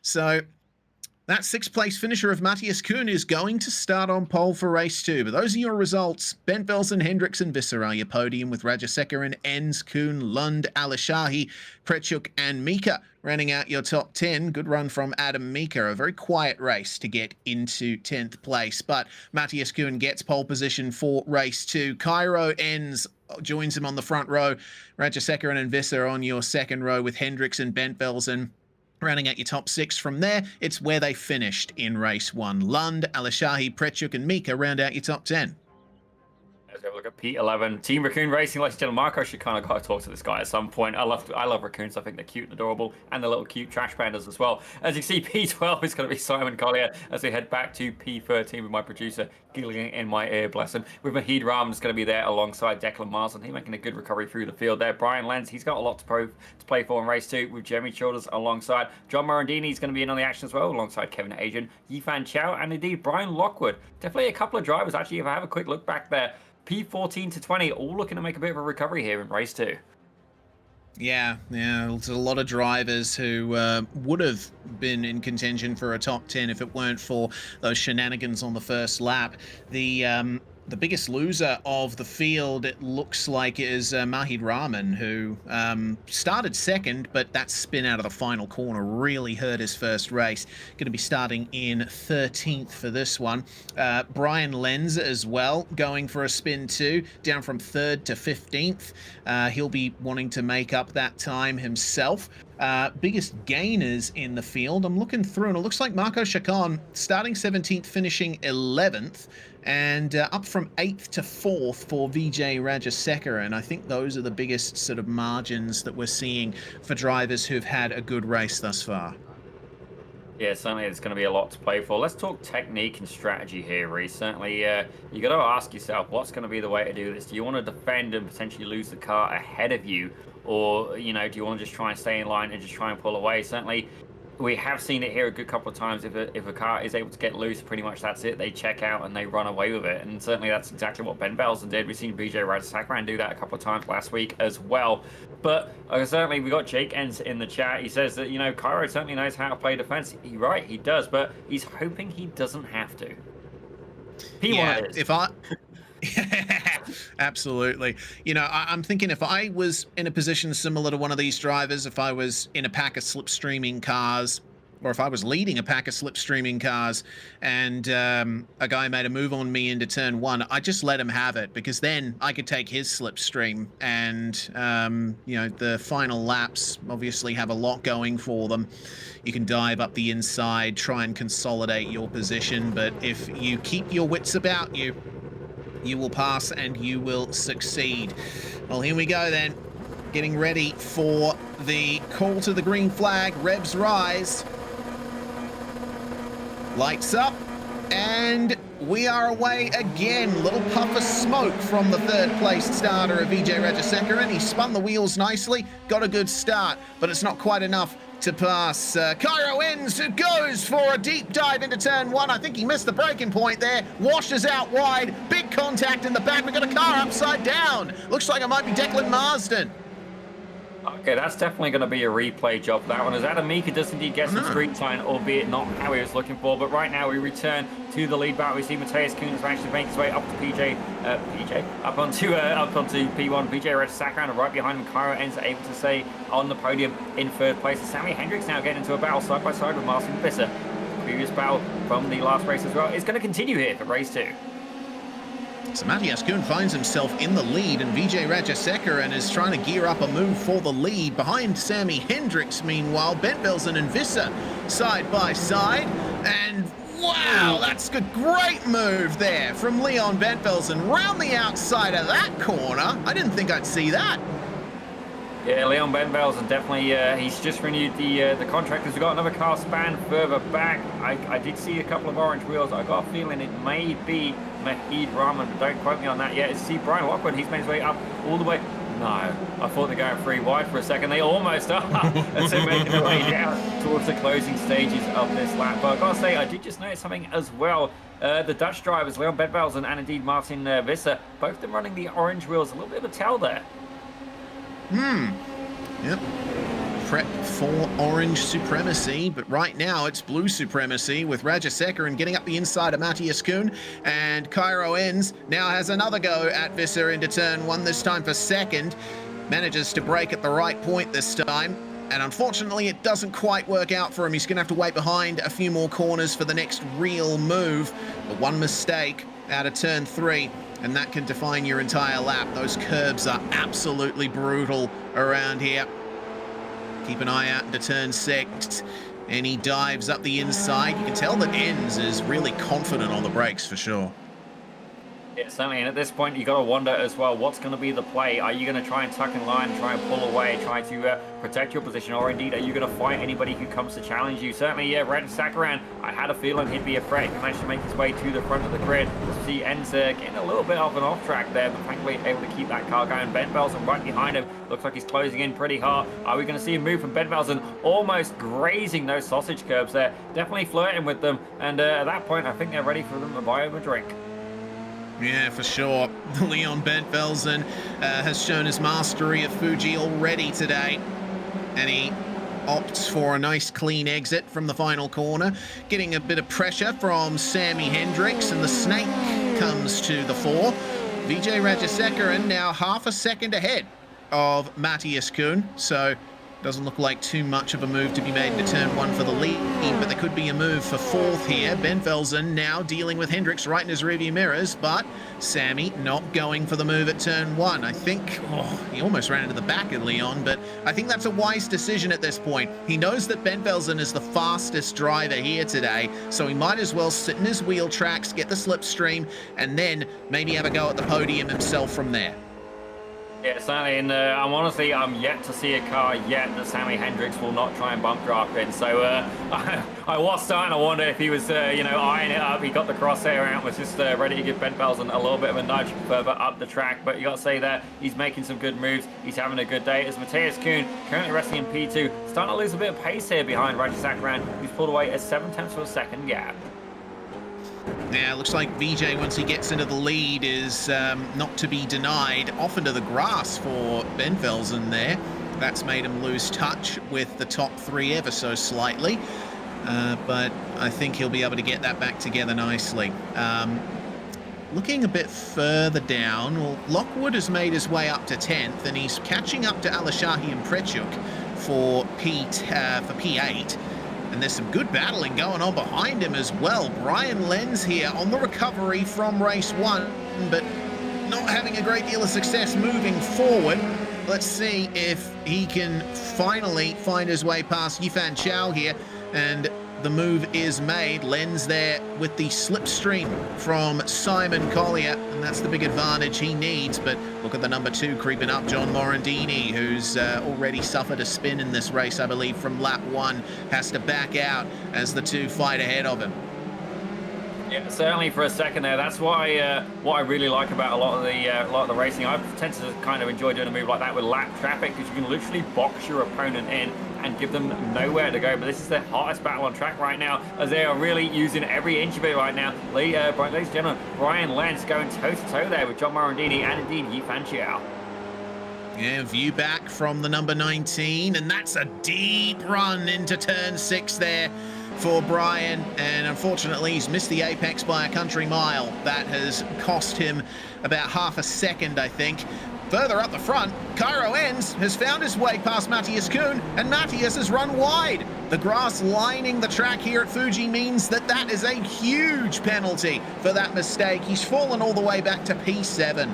So that 6th place finisher of Matthias Kuhn is going to start on pole for race 2. But those are your results. Bentvelsen, Hendricks, and Visser are your podium, with Rajasekaran, Enns, Kuhn, Lund, Alishahi, Prechuk, and Mika rounding out your top 10. Good run from Adam Mika. A very quiet race to get into 10th place. But Matthias Kuhn gets pole position for race 2. Cairo Enns joins him on the front row. Rajasekaran and Visser on your second row, with Hendricks and Bentvelsen rounding out your top 6. From there, it's where they finished in race 1. Lund, Alishahi, Prechuk, and Mika round out your top 10. Let's have a look at P11. Team Raccoon Racing, ladies and gentlemen. Marco should kind of got to talk to this guy at some point. I love raccoons. I think they're cute and adorable, and the little cute trash pandas as well. As you see, P12 is going to be Simon Collier as we head back to P13 with my producer giggling in my ear, bless him. With Mahid Rahman is going to be there alongside Declan Marsden. He's making a good recovery through the field there. Brian Lenz, he's got a lot to play for in race 2, with Jeremy Childers alongside. John Morandini is going to be in on the action as well, alongside Kevin Adrian, Yifan Chow, and indeed Brian Lockwood. Definitely a couple of drivers, actually, if I have a quick look back there. P14 to 20, all looking to make a bit of a recovery here in race 2. Yeah, there's a lot of drivers who would have been in contention for a top 10 if it weren't for those shenanigans on the first lap. The biggest loser of the field, it looks like, is Mahid Rahman, who started second, but that spin out of the final corner really hurt his first race. Going to be starting in 13th for this one. Brian Lenz as well, going for a spin too, down from 3rd to 15th. He'll be wanting to make up that time himself. Biggest gainers in the field, I'm looking through, and it looks like Marco Chacon starting 17th, finishing 11th, and up from 8th to 4th for Vijay Rajasekaran. I think those are the biggest sort of margins that we're seeing for drivers who've had a good race thus far. Yeah, certainly it's going to be a lot to play for. Let's talk technique and strategy here, Reece. Certainly, you got to ask yourself, what's going to be the way to do this? Do you want to defend and potentially lose the car ahead of you? Or, you know, do you want to just try and stay in line and just try and pull away? Certainly, we have seen it here a good couple of times. If a car is able to get loose, pretty much that's it. They check out and they run away with it. And certainly that's exactly what Bentvelsen did. We've seen Vijay Rajasekaran do that a couple of times last week as well. But certainly we got Jake Enns in the chat. He says that, you know, Cairo certainly knows how to play defense. He's right, he does, but he's hoping he doesn't have to. Absolutely. You know, I'm thinking if I was in a position similar to one of these drivers, if I was in a pack of slipstreaming cars, or if I was leading a pack of slipstreaming cars and a guy made a move on me into turn 1, I just let him have it, because then I could take his slipstream and, you know, the final laps obviously have a lot going for them. You can dive up the inside, try and consolidate your position, but if you keep your wits about you, you will pass and you will succeed. Well, here we go then. Getting ready for the call to the green flag. Revs rise. Lights up, and we are away again. Little puff of smoke from the third place starter of Vijay Rajasekaran. He spun the wheels nicely, got a good start, but it's not quite enough to pass Cairo Ends, who goes for a deep dive into turn 1. I think he missed the breaking point there. Washes out wide. Big contact in the back. We've got a car upside down. Looks like it might be Declan Marsden. Okay, that's definitely going to be a replay job for that one, as Adamika does indeed get some street time, albeit not how he was looking for. But right now we return to the lead battle. We see Matthias Kuhn has managed to make his way up to up onto P1. PJ Rajasekaran, and right behind him, Cairo Ends able to stay on the podium in third place. Sammy Hendricks now getting into a battle side by side with Marcin Visser. The previous battle from the last race as well is going to continue here for race 2. So Matthias Kuhn finds himself in the lead, and Vijay Rajasekaran is trying to gear up a move for the lead. Behind Sammy Hendricks, meanwhile, Bent Velsen and Visser side by side. And wow, that's a great move there from Leon Bent Velsen round the outside of that corner. I didn't think I'd see that. Yeah, Leon Bent Velsen definitely, he's just renewed the contract. He's got another car span further back. I did see a couple of orange wheels. I got a feeling it may be Mahid Rahman, but don't quote me on that yet. It's see Brian Lockwood. He's made his way up all the way. No, I thought they're going 3 wide for a second. They almost are. And so making their way down towards the closing stages of this lap. But I've got to say, I did just notice something as well. The Dutch drivers, Leon Bent Velsen and indeed Martin Visser, both of them running the orange wheels. A little bit of a tell there. Yep. Prep for orange supremacy, but right now it's blue supremacy with Rajasekaran getting up the inside of Matthias Kuhn, and Cairo Ends now has another go at Visser into turn 1, this time for second. Manages to brake at the right point this time, and unfortunately it doesn't quite work out for him. He's going to have to wait behind a few more corners for the next real move, but one mistake out of turn 3. And that can define your entire lap. Those curbs are absolutely brutal around here. Keep an eye out into turn 6. And he dives up the inside. You can tell that Ends is really confident on the brakes for sure. Yeah, certainly, and at this point, you got to wonder as well, what's going to be the play? Are you going to try and tuck in line, try and pull away, try to protect your position, or indeed, are you going to fight anybody who comes to challenge you? Certainly, yeah, Rajasekaran, I had a feeling he'd be a threat. He managed to make his way to the front of the grid. See Ends getting a little bit of an off track there, but thankfully able to keep that car going. Bent Velsen right behind him. Looks like he's closing in pretty hard. Are we going to see a move from Bent Velsen, almost grazing those sausage curbs there? Definitely flirting with them, and at that point, I think they're ready for them to buy him a drink. Yeah, for sure. Leon Bent Velsen has shown his mastery of Fuji already today. And he opts for a nice clean exit from the final corner, getting a bit of pressure from Sammy Hendricks, and the snake comes to the fore. Vijay Rajasekaran now half a second ahead of Matthias Kuhn, so doesn't look like too much of a move to be made into turn 1 for the lead, but there could be a move for 4th here. Bent Velsen now dealing with Hendricks right in his rearview mirrors, but Sammy not going for the move at turn 1. I think, he almost ran into the back of Leon, but I think that's a wise decision at this point. He knows that Bent Velsen is the fastest driver here today, so he might as well sit in his wheel tracks, get the slipstream, and then maybe have a go at the podium himself from there. Yeah, certainly, and I'm yet to see a car yet that Sammy Hendricks will not try and bump draft in. So I was starting to wonder if he was, eyeing it up. He got the crosshair out, was just ready to give Bent Velsen a little bit of a nudge further up the track. But you got to say that he's making some good moves. He's having a good day. As Matthias Kuhn, currently resting in P2, starting to lose a bit of pace here behind Rajasekaran, who's pulled away a 0.7 of a second gap. Yeah, looks like Vijay, once he gets into the lead, is not to be denied. Off into the grass for Bent Velsen there. That's made him lose touch with the top 3 ever so slightly. But I think he'll be able to get that back together nicely. Looking a bit further down, well, Lockwood has made his way up to 10th, and he's catching up to Alashahi and Prechuk for P8. And there's some good battling going on behind him as well. Brian Lenz here on the recovery from race 1, but not having a great deal of success moving forward. Let's see if he can finally find his way past Yifan Chow here, and the move is made. Lenz there with the slipstream from Simon Collier, and that's the big advantage he needs. But look at the number 2 creeping up, John Morandini, who's already suffered a spin in this race, I believe, from lap 1, has to back out as the 2 fight ahead of him. Yeah, certainly for a second there. That's why what I really like about a lot of the racing. I tend to kind of enjoy doing a move like that with lap traffic, because you can literally box your opponent in and give them nowhere to go. But this is the hottest battle on track right now, as they are really using every inch of it right now. Ladies and gentlemen, Brian Lenz going toe-to-toe there with John Morandini and indeed Yifan Chow. Yeah, view back from the number 19, and that's a deep run into turn 6 there for Brian, and unfortunately he's missed the apex by a country mile. That has cost him about half a second, I think. Further up the front, Cairo Enns has found his way past Matthias Kuhn, and Matthias has run wide. The grass lining the track here at Fuji means that that is a huge penalty for that mistake. He's fallen all the way back to P7.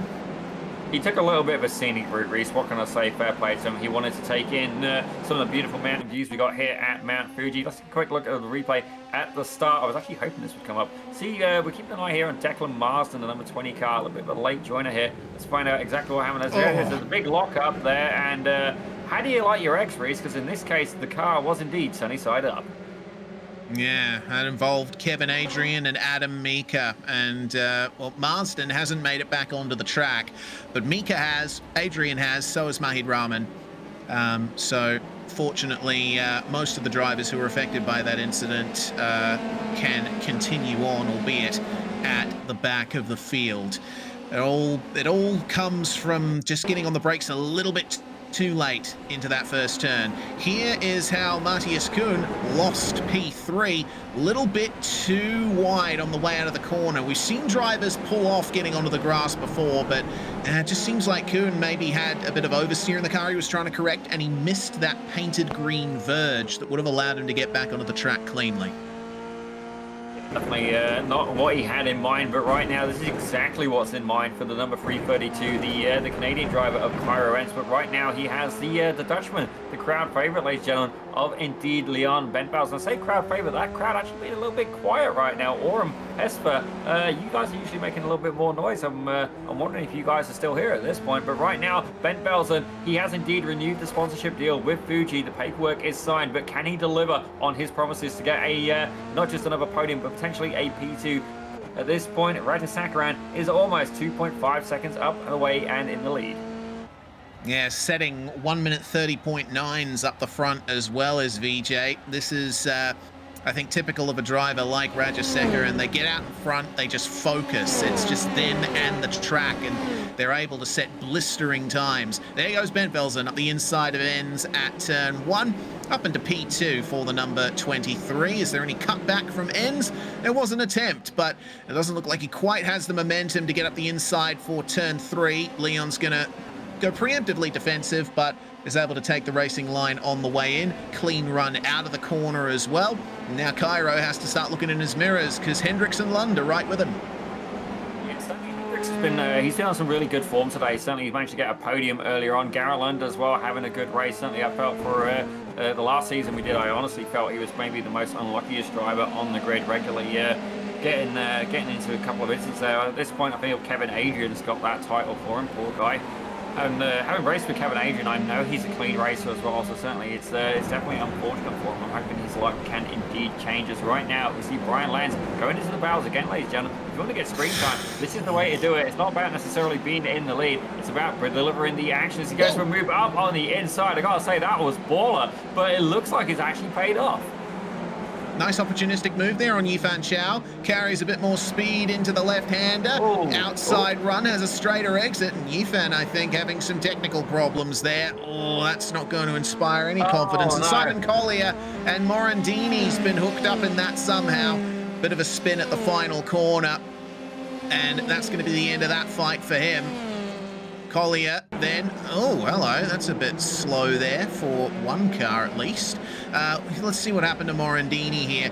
He took a little bit of a scenic route, Reese. What can I say? Fair play to him. He wanted to take in some of the beautiful mountain views we got here at Mount Fuji. Let's take a quick look at the replay at the start. I was actually hoping this would come up. See, we're keeping an eye here on Declan Marsden, the number 20 car. A little bit of a late joiner here. Let's find out exactly what happened. There's a big lock up there. And how do you like your eggs, Reese? Because in this case, the car was indeed sunny side up. Yeah, that involved Kevin Adrian and Adam Mika, and well, Marsden hasn't made it back onto the track, but Mika has, Adrian has, so has Mahid Rahman. So fortunately, most of the drivers who were affected by that incident can continue on, albeit at the back of the field. It all comes from just getting on the brakes a little bit too late into that first turn. Here is how Matthias Kuhn lost P3, little bit too wide on the way out of the corner. We've seen drivers pull off getting onto the grass before, but it just seems like Kuhn maybe had a bit of oversteer in the car he was trying to correct, and he missed that painted green verge that would have allowed him to get back onto the track cleanly. Definitely not what he had in mind, but right now this is exactly what's in mind for the number 332, the Canadian driver of Cairo Enns. But right now he has the Dutchman, the crowd favourite, ladies and gentlemen, of indeed Leon Bentbels. And I say crowd favourite, that crowd actually being a little bit quiet right now. Orem, Hesper, you guys are usually making a little bit more noise. I'm wondering if you guys are still here at this point. But right now, Bentbels, he has indeed renewed the sponsorship deal with Fuji. The paperwork is signed, but can he deliver on his promises to get a not just another podium, but potentially a P2? At this point, Raja Sakaran is almost 2.5 seconds up and away and in the lead. Yeah, setting 1 minute 30.9s up the front as well as VJ. This is, I think, typical of a driver like Rajaseka, and they get out in front, they just focus. It's just them and the track, and they're able to set blistering times. There goes Bentvelsen up the inside of Enns at turn 1, up into P2 for the number 23. Is there any cutback from Enns? There was an attempt, but it doesn't look like he quite has the momentum to get up the inside for turn 3. Leon's gonna go preemptively defensive, but is able to take the racing line on the way in. Clean run out of the corner as well. Now Cairo has to start looking in his mirrors, because Hendricks and Lund are right with him. Yes, Hendricks has been, he's been on some really good form today. Certainly he's managed to get a podium earlier on. Garrett Lund as well, having a good race. Certainly I felt for the last season we did, I honestly felt he was maybe the most unluckiest driver on the grid regularly. Getting into a couple of instances there. At this point, I feel Kevin Adrian's got that title for him, poor guy. And having raced with Kevin Adrian, I know he's a clean racer as well, so certainly it's definitely unfortunate for him. I'm hoping his luck can indeed change us. Right now, we see Brian Lenz going into the barrels again, ladies and gentlemen. If you want to get screen time, this is the way to do it. It's not about necessarily being in the lead. It's about delivering the action as he goes for a move up on the inside. I gotta say, that was baller, but it looks like it's actually paid off. Nice opportunistic move there on Yifan Chow. Carries a bit more speed into the left-hander. Outside run, has a straighter exit. And Yifan, I think, having some technical problems there. Oh, that's not going to inspire any confidence. And Simon Collier and Morandini's been hooked up in that somehow. Bit of a spin at the final corner. And that's going to be the end of that fight for him. Collier then, oh, hello, that's a bit slow there for one car at least. Let's see what happened to Morandini here.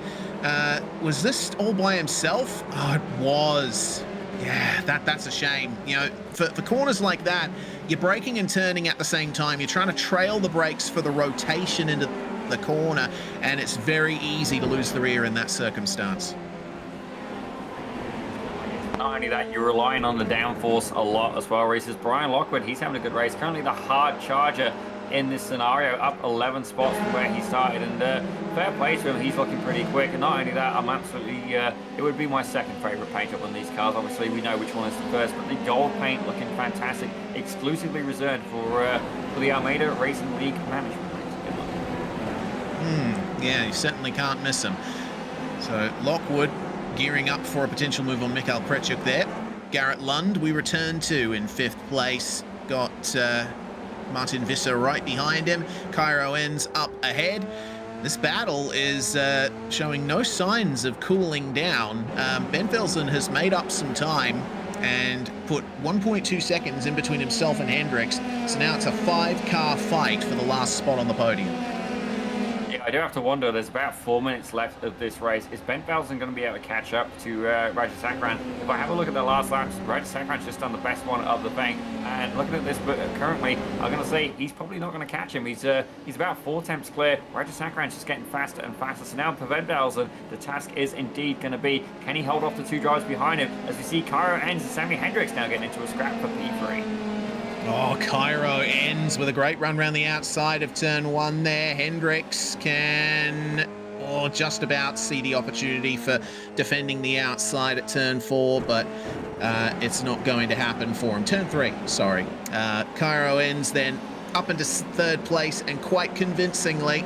Was this all by himself? Oh, it was. Yeah, that's a shame. You know, for corners like that, you're braking and turning at the same time. You're trying to trail the brakes for the rotation into the corner, and it's very easy to lose the rear in that circumstance. Not only that, you're relying on the downforce a lot as well, races. Brian Lockwood, he's having a good race. Currently the hard charger in this scenario, up 11 spots from where he started, and fair play to him, he's looking pretty quick. And not only that, I'm absolutely, it would be my second favorite paint job on these cars. Obviously, we know which one is the first, but the gold paint looking fantastic, exclusively reserved for the Almeida Racing League management. Yeah, you certainly can't miss him. So Lockwood gearing up for a potential move on Mikhail Prechuk there. Garrett Lund we return to in 5th place. Got Martin Visser right behind him. Cairo Enns up ahead. This battle is showing no signs of cooling down. Ben Velsen has made up some time and put 1.2 seconds in between himself and Hendricks. So now it's a 5-car fight for the last spot on the podium. I do have to wonder, there's about 4 minutes left of this race. Is Ben Velsen going to be able to catch up to Raja Sakran? If I have a look at the last laps, Raja Sakran's just done the best one of the thing. And looking at this, but currently, I'm going to say he's probably not going to catch him. He's about 4 tenths clear. Raja Sakran's just getting faster and faster. So now for Ben Velsen, the task is indeed going to be, can he hold off the 2 drivers behind him? As we see Cairo Enns and Sammy Hendricks now getting into a scrap for P3. Oh, Cairo Enns with a great run around the outside of turn 1 there. Hendricks can, just about see the opportunity for defending the outside at turn 4, but it's not going to happen for him. Turn 3, sorry. Cairo Enns then up into 3rd place, and quite convincingly.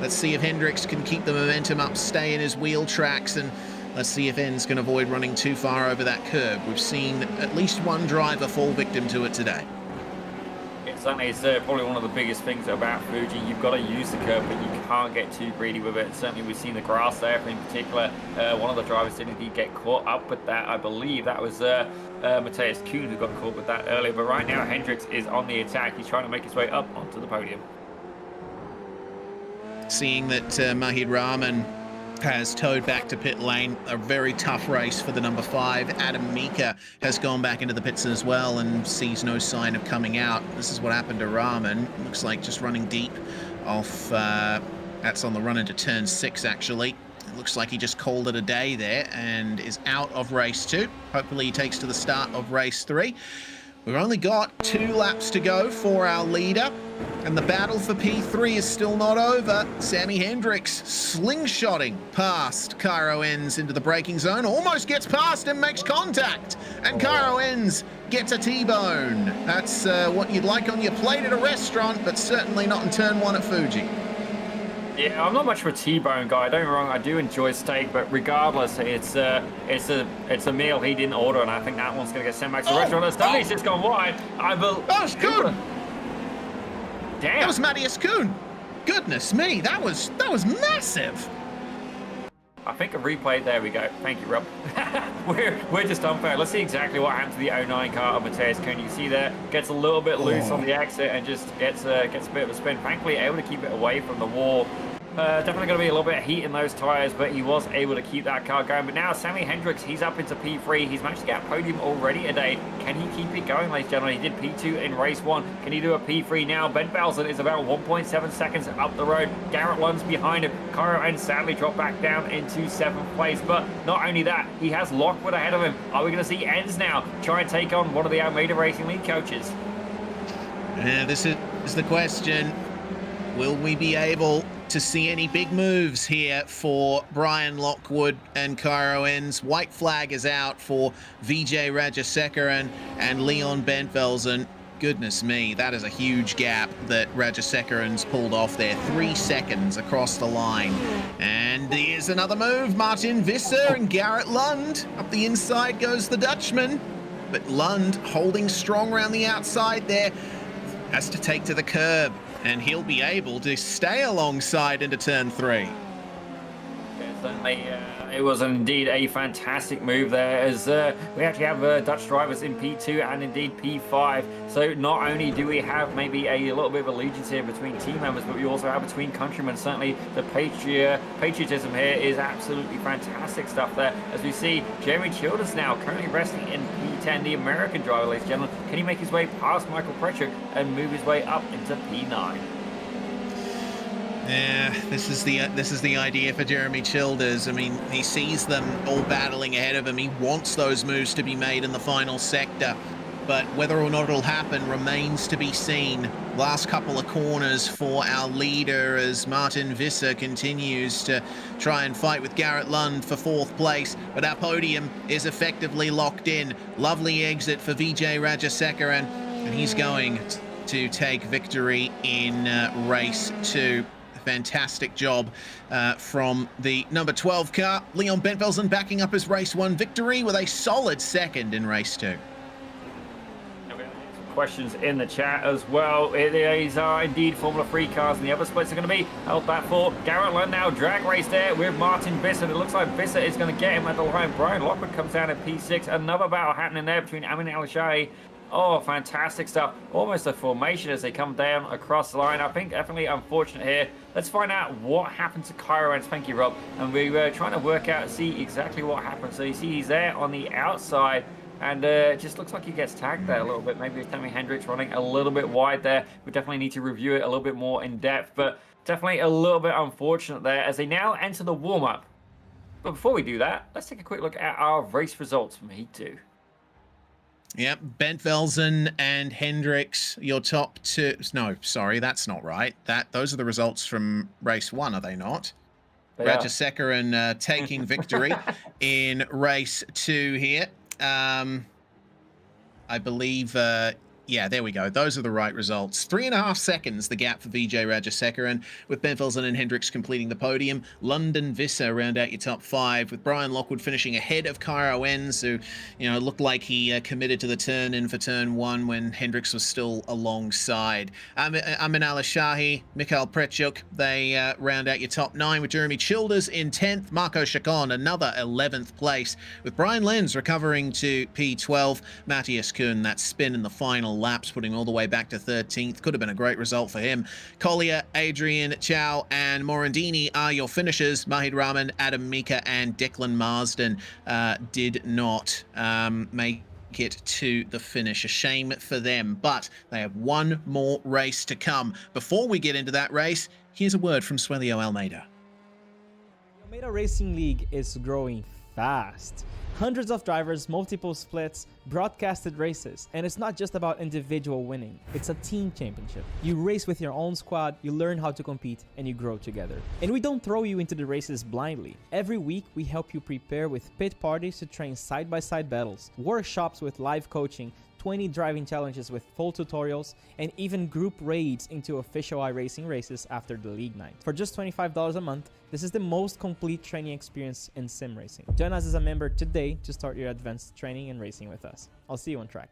Let's see if Hendricks can keep the momentum up, stay in his wheel tracks, and let's see if Enns can avoid running too far over that curb. We've seen at least one driver fall victim to it today. Yeah, certainly it's probably one of the biggest things about Fuji. You've got to use the curb, but you can't get too greedy with it. Certainly we've seen the grass there in particular. One of the drivers did indeed get caught up with that. I believe that was Matthias Kuhn who got caught with that earlier. But right now Hendricks is on the attack. He's trying to make his way up onto the podium. Seeing that Mahid Rahman has towed back to pit lane. A very tough race for the number 5. Adam Mika has gone back into the pits as well and sees no sign of coming out. This is what happened to Rahman. Looks like just running deep off, that's on the run into turn 6 actually. It looks like he just called it a day there and is out of race 2. Hopefully he takes to the start of race 3. We've only got 2 laps to go for our leader, and the battle for P3 is still not over. Sammy Hendricks slingshotting past Cairo Enns into the braking zone, almost gets past and makes contact, and Cairo Enns gets a T-bone. That's what you'd like on your plate at a restaurant, but certainly not in turn 1 at Fuji. Yeah, I'm not much of a T-bone guy. Don't get me wrong, I do enjoy steak, but regardless, it's a meal he didn't order, and I think that one's going to get sent back to the restaurant. It's just gone wide. That was Kuhn. Damn. That was Matthias Kuhn. Goodness me, that was massive. I think a replay. There we go. Thank you, Rob. we're just unfair. Let's see exactly what happened to the 09 car of Matthias Kuhn. You see there, gets a little bit loose on the exit and just gets a bit of a spin. Thankfully, able to keep it away from the wall. Definitely going to be a little bit of heat in those tyres, but he was able to keep that car going. But now Sammy Hendricks, he's up into P3. He's managed to get a podium already today. Can he keep it going, ladies and gentlemen? He did P2 in race 1. Can he do a P3 now? Ben Velsen is about 1.7 seconds up the road. Garrett Lund's behind him. Cairo Enns sadly dropped back down into 7th place. But not only that, he has Lockwood ahead of him. Are we going to see Enns now try and take on one of the Almeida Racing League coaches? This is the question. Will we be able to see any big moves here for Brian Lockwood and Cairo Enns? White flag is out for Vijay Rajasekaran and Leon Bentvelsen. Goodness me, that is a huge gap that Rajasekaran's pulled off there. 3 seconds across the line. And here's another move. Martin Visser and Garrett Lund. Up the inside goes the Dutchman. But Lund holding strong around the outside there. Has to take to the curb, and he'll be able to stay alongside into turn 3. Yeah, Certainly, it was indeed a fantastic move there, as we actually have Dutch drivers in P2 and indeed P5. So not only do we have maybe a little bit of allegiance here between team members, but we also have between countrymen. Certainly the patriotism here is absolutely fantastic stuff there, as we see Jeremy Childers now currently resting in P10, the American driver, ladies and gentlemen. Can he make his way past Michael Prechuk and move his way up into P9? Yeah, this is the idea for Jeremy Childers. I mean, he sees them all battling ahead of him. He wants those moves to be made in the final sector, but whether or not it'll happen remains to be seen. Last couple of corners for our leader as Martin Visser continues to try and fight with Garrett Lund for 4th place, but our podium is effectively locked in. Lovely exit for Vijay Rajasekaran, and he's going to take victory in race 2. Fantastic job from the number 12 car. Leon Bentvelsen backing up his race 1 victory with a solid 2nd in race 2. Questions in the chat as well. These are indeed Formula 3 cars, and the other splits are going to be held back for Garrett Lund now. Drag race there with Martin Visser. It looks like Visser is going to get him at the line. Brian Lockwood comes down at P6. Another battle happening there between Amin Al-Shai. Oh, fantastic stuff. Almost a formation as they come down across the line. I think definitely unfortunate here. Let's find out what happened to Cairo, and thank you, Rob. And we were trying to work out, see exactly what happened. So you see he's there on the outside, and it just looks like he gets tagged there a little bit. Maybe it's Tammy Hendricks running a little bit wide there. We definitely need to review it a little bit more in depth, but definitely a little bit unfortunate there as they now enter the warm-up. But before we do that, let's take a quick look at our race results from Heat 2. Yep, Bentvelsen and Hendricks, your top 2. No, sorry, that's not right. Those are the results from race 1, are they not? Rajasekaran taking victory in race 2 here. I believe, yeah, there we go. Those are the right results. 3.5 seconds, the gap for Vijay Rajasekaran, with Bentvelsen and Hendricks completing the podium. London Visser round out your top 5, with Brian Lockwood finishing ahead of Cairo Enns, who, you know, looked like he committed to the turn-in for turn 1 when Hendricks was still alongside. Amin Al-Shahi, Mikhail Prechuk, they round out your top 9, with Jeremy Childers in 10th. Marco Chacon, another 11th place, with Brian Lenz recovering to P12. Matthias Kuhn, that spin in the final laps, putting all the way back to 13th. Could have been a great result for him. Collier, Adrian Chow, and Morandini are your finishers. Mahid Rahman, Adam Mika, and Declan Marsden did not make it to the finish. A shame for them, but they have one more race to come. Before we get into that race, here's a word from Suelio Almeida. The Almeida Racing League is growing fast. Hundreds of drivers, multiple splits, broadcasted races, and it's not just about individual winning, it's a team championship. You race with your own squad, you learn how to compete, and you grow together. And we don't throw you into the races blindly. Every week, we help you prepare with pit parties to train side-by-side battles, workshops with live coaching, 20 driving challenges with full tutorials, and even group raids into official iRacing races after the league night. For just $25 a month, this is the most complete training experience in sim racing. Join us as a member today to start your advanced training and racing with us. I'll see you on track.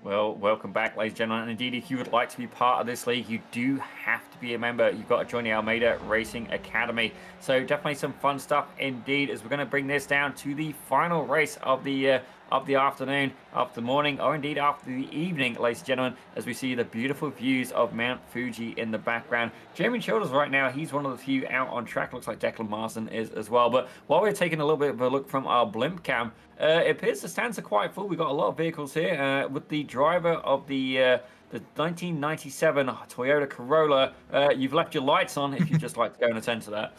Well, welcome back, ladies and gentlemen. And indeed, if you would like to be part of this league, you do have to be a member. You've got to join the Almeida Racing Academy. So definitely some fun stuff indeed, as we're going to bring this down to the final race of the afternoon, after the morning, or indeed after the evening, ladies and gentlemen, as we see the beautiful views of Mount Fuji in the background. Jeremy Childers right now, he's one of the few out on track. Looks like Declan Marsden is as well. But while we're taking a little bit of a look from our blimp cam, it appears the stands are quite full. We've got a lot of vehicles here with the driver of the 1997 Toyota Corolla. You've left your lights on if you'd just like to go and attend to that.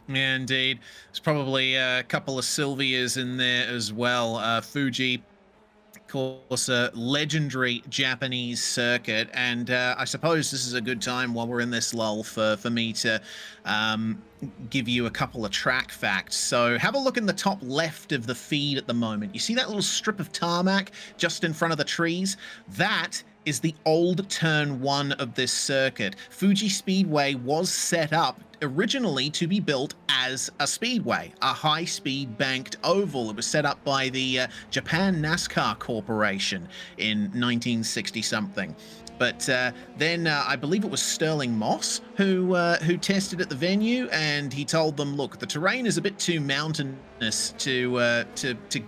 Yeah, indeed. There's probably a couple of Sylvias in there as well. Fuji, of course, a legendary Japanese circuit. And I suppose this is a good time while we're in this lull for me to give you a couple of track facts. So have a look in the top left of the feed at the moment. You see that little strip of tarmac just in front of the trees? That is the old turn 1 of this circuit. Fuji Speedway was set up originally to be built as a speedway, a high-speed banked oval. It was set up by the Japan NASCAR Corporation in 1960-something. But then I believe it was Sterling Moss who tested at the venue, and he told them, look, the terrain is a bit too mountainous to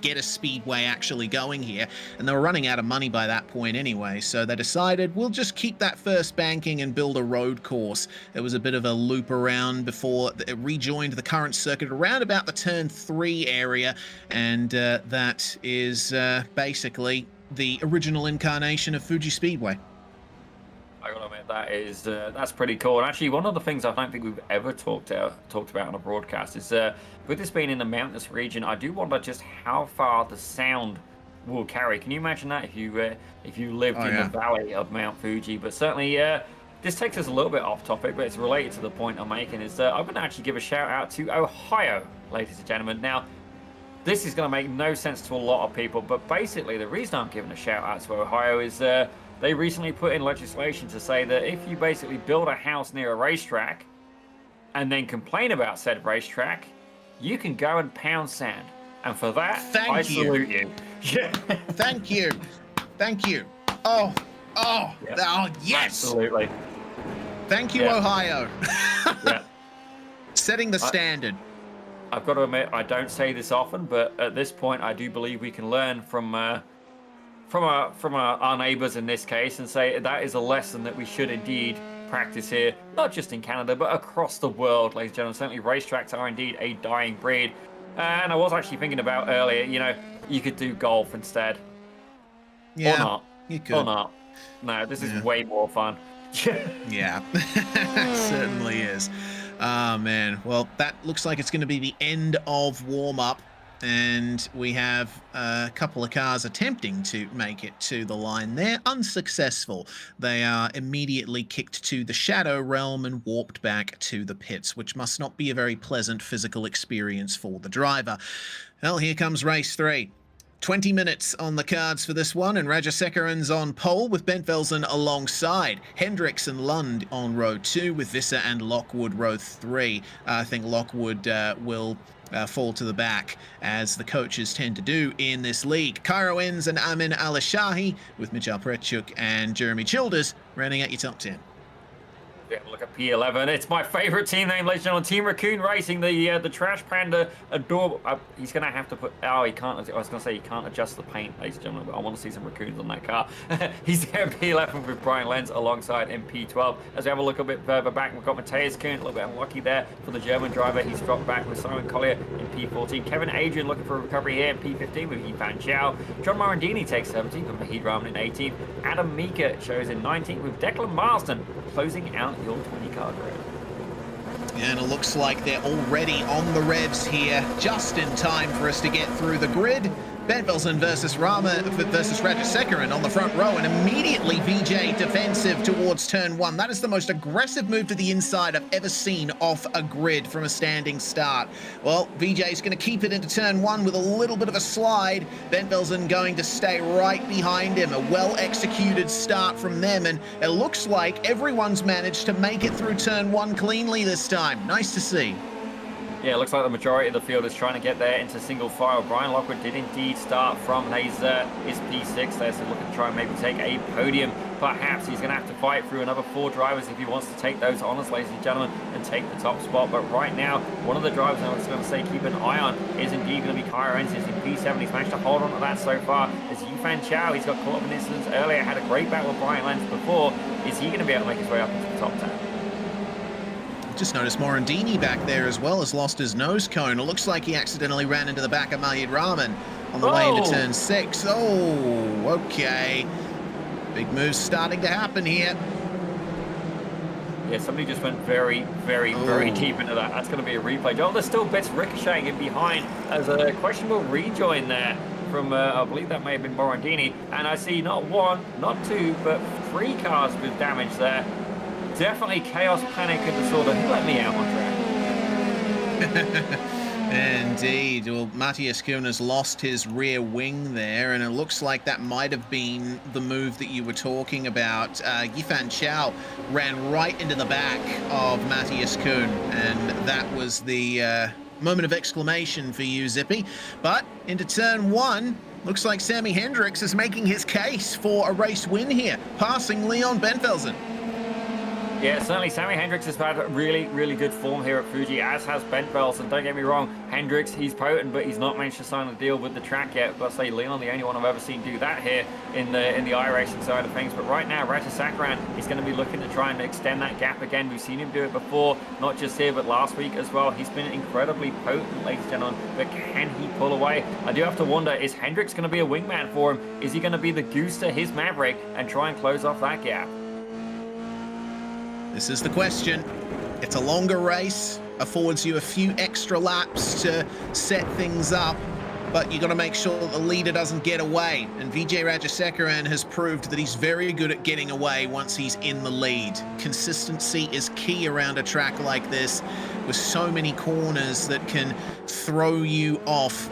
get a speedway actually going here, and they were running out of money by that point anyway, so they decided we'll just keep that first banking and build a road course. It was a bit of a loop around before it rejoined the current circuit around about the turn 3 area, and that is basically the original incarnation of Fuji Speedway. I gotta admit, that's pretty cool. And actually, one of the things I don't think we've ever talked about on a broadcast is with this being in the mountainous region, I do wonder just how far the sound will carry. Can you imagine that if you lived in the valley of Mount Fuji? But certainly, this takes us a little bit off topic, but it's related to the point I'm making. Is I'm going to actually give a shout out to Ohio, ladies and gentlemen. Now, this is going to make no sense to a lot of people, but basically, the reason I'm giving a shout out to Ohio is they recently put in legislation to say that if you basically build a house near a racetrack and then complain about said racetrack, you can go and pound sand. And for that, I salute you. Yeah. Thank you. Thank you. Oh, yeah. Oh, yes. Absolutely. Thank you, Ohio. Yeah. Setting the standard. I've got to admit, I don't say this often, but at this point, I do believe we can learn from our neighbours in this case, and say that is a lesson that we should indeed practice here, not just in Canada, but across the world, ladies and gentlemen. Certainly racetracks are indeed a dying breed. And I was actually thinking about earlier, you could do golf instead. Yeah, or not. You could. Or not. No, this is way more fun. Yeah, it certainly is. Oh, man. Well, that looks like it's going to be the end of warm-up. And we have a couple of cars attempting to make it to the line there. Unsuccessful. They are immediately kicked to the Shadow Realm and warped back to the pits, which must not be a very pleasant physical experience for the driver. Well, here comes race 3. 20 minutes on the cards for this one, and Rajasekaran's on pole with Bentvelsen alongside. Hendricks and Lund on row 2 with Visser and Lockwood row 3. I think Lockwood will fall to the back, as the coaches tend to do in this league. Cairo Enns and Amin Alishahi with Michal Prechuk and Jeremy Childers rounding out your top 10. Yeah, look at P11. It's my favorite team name, ladies and gentlemen. Team Raccoon Racing, the Trash Panda, adorable. He's going to have to put... Oh, he can't... I was going to say he can't adjust the paint, ladies and gentlemen, but I want to see some raccoons on that car. He's there in P11 with Brian Lenz alongside in P12. As we have a look a bit further back, we've got Matthias Kuhn, a little bit unlucky there for the German driver. He's dropped back with Simon Collier in P14. Kevin Adrian looking for a recovery here in P15 with Yifan Chow. John Morandini takes 17th with Mahid Rahman in 18th. Adam Mika shows in 19th with Declan Marston closing out your 20-car grid. And it looks like they're already on the revs here, just in time for us to get through the grid. Bentvelsen versus Rajasekaran on the front row, and immediately VJ defensive towards turn 1. That is the most aggressive move to the inside I've ever seen off a grid from a standing start. Well, VJ's going to keep it into turn 1 with a little bit of a slide. Bentvelsen going to stay right behind him. A well-executed start from them, and it looks like everyone's managed to make it through turn 1 cleanly this time. Nice to see. Yeah, it looks like the majority of the field is trying to get there into single file. Brian Lockwood did indeed start from his P6 there, so looking to try and maybe take a podium. Perhaps he's going to have to fight through another 4 drivers if he wants to take those honours, ladies and gentlemen, and take the top spot. But right now, one of the drivers I was going to say keep an eye on is indeed going to be Cairo Enns in P7. He's managed to hold on to that so far. Is Yifan Chow. He's got caught up in incidents earlier, had a great battle with Brian Lenz before. Is he going to be able to make his way up into the top 10? Just noticed Morandini back there as well has lost his nose cone. It looks like he accidentally ran into the back of Mahid Rahman on the way into turn 6. Oh, okay. Big moves starting to happen here. Yeah, somebody just went very deep into that. That's going to be a replay. Oh, there's still bits ricocheting in behind as a questionable rejoin there from, I believe that may have been Morandini. And I see not 1, not 2, but 3 cars with damage there. Definitely chaos, panic, and disorder. Who let me out on track? Indeed. Well, Matthias Kuhn has lost his rear wing there, and it looks like that might have been the move that you were talking about. Yifan Chow ran right into the back of Matthias Kuhn, and that was the moment of exclamation for you, Zippy. But into turn one, looks like Sammy Hendricks is making his case for a race win here, passing Leon Benfelsen. Yeah, certainly Sammy Hendricks has had really, really good form here at Fuji, as has Benfelsen. Don't get me wrong, Hendricks, he's potent, but he's not managed to sign a deal with the track yet. But I say Leon, the only one I've ever seen do that here in the iRacing side of things. But right now, Ratchasakaran is going to be looking to try and extend that gap again. We've seen him do it before, not just here, but last week as well. He's been incredibly potent, ladies and gentlemen, but can he pull away? I do have to wonder, is Hendricks going to be a wingman for him? Is he going to be the goose to his Maverick and try and close off that gap? This is the question. It's a longer race, affords you a few extra laps to set things up, but you got to make sure that the leader doesn't get away. And Vijay Rajasekaran has proved that he's very good at getting away once he's in the lead. Consistency is key around a track like this, with so many corners that can throw you off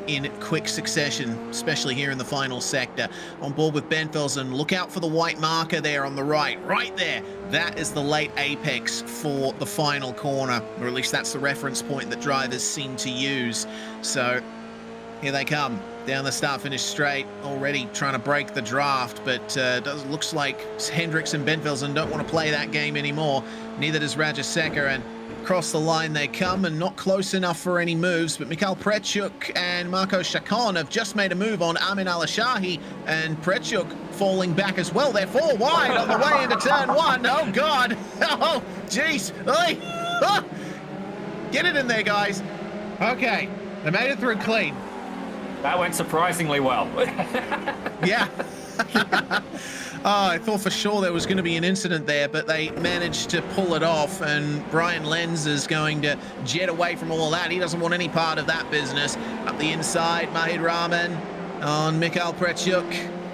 in quick succession, especially here in the final sector. On board with Benfelsen, look out for the white marker there on the right there. That is the late apex for the final corner, or at least that's the reference point that drivers seem to use. So here they come down the start-finish straight, already trying to break the draft, but looks like Hendricks and Benfelsen don't want to play that game anymore. Neither does Rajasekaran. Across the line they come, and not close enough for any moves, but Mikhail Prechuk and Marco Chacon have just made a move on Amin Al-Ashahi, and Prechuk falling back as well. They're 4 wide on the way into turn one. Oh, God. Oh, jeez. Oh. Get it in there, guys. Okay, they made it through clean. That went surprisingly well. Yeah. Oh, I thought for sure there was going to be an incident there, but they managed to pull it off, and Brian Lenz is going to jet away from all of that. He doesn't want any part of that business. Up the inside, Mahid Rahman on Mikhail Prechuk,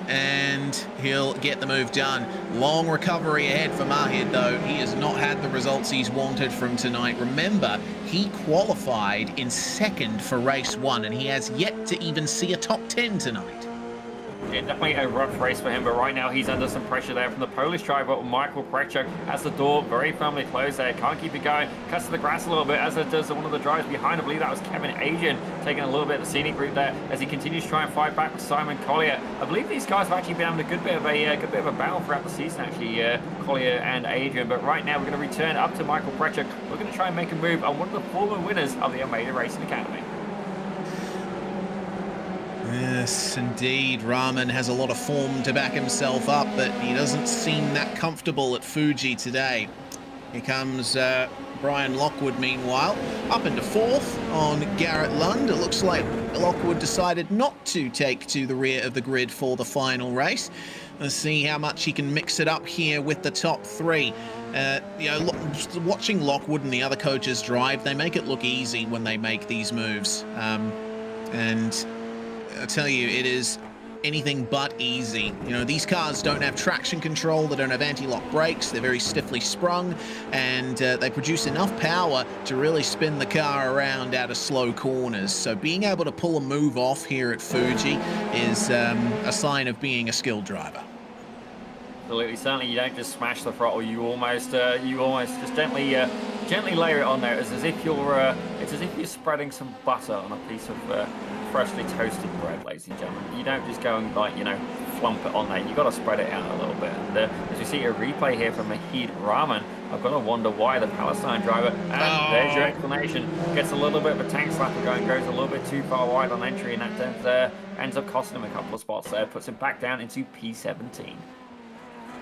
and he'll get the move done. Long recovery ahead for Mahid, though. He has not had the results he's wanted from tonight. Remember, he qualified in second for race one, and he has yet to even see a top 10 tonight. Yeah, definitely a rough race for him, but right now he's under some pressure there from the Polish driver, Michael Prechuk, has the door very firmly closed there. Can't keep it going. Cuts to the grass a little bit, as it does one of the drivers behind. I believe that was Kevin Adrian, taking a little bit of the scenic route there as he continues to try and fight back with Simon Collier. I believe these guys have actually been having a good bit of a battle throughout the season, actually, Collier and Adrian. But right now we're going to return up to Michael Prechuk. We're going to try and make a move on one of the former winners of the Almeida Racing Academy. Yes, indeed. Rahman has a lot of form to back himself up, but he doesn't seem that comfortable at Fuji today. Here comes Brian Lockwood, meanwhile, up into fourth on Garrett Lund. It looks like Lockwood decided not to take to the rear of the grid for the final race. Let's see how much he can mix it up here with the top three. Watching Lockwood and the other coaches drive, they make it look easy when they make these moves. And I tell you, it is anything but easy. You know, these cars don't have traction control, they don't have anti-lock brakes, they're very stiffly sprung, and they produce enough power to really spin the car around out of slow corners. So being able to pull a move off here at Fuji is a sign of being a skilled driver. Absolutely, certainly you don't just smash the throttle. You almost just gently layer it on there. It's as if you're spreading some butter on a piece of freshly toasted bread, ladies and gentlemen. You don't just go and flump it on there. You got to spread it out a little bit. And as you see a replay here from Mahid Rahman, I've got to wonder why the Palestine driver, and there's your explanation, gets a little bit of a tank slapper going, goes a little bit too far wide on entry, and that ends up costing him a couple of spots there, puts him back down into P17.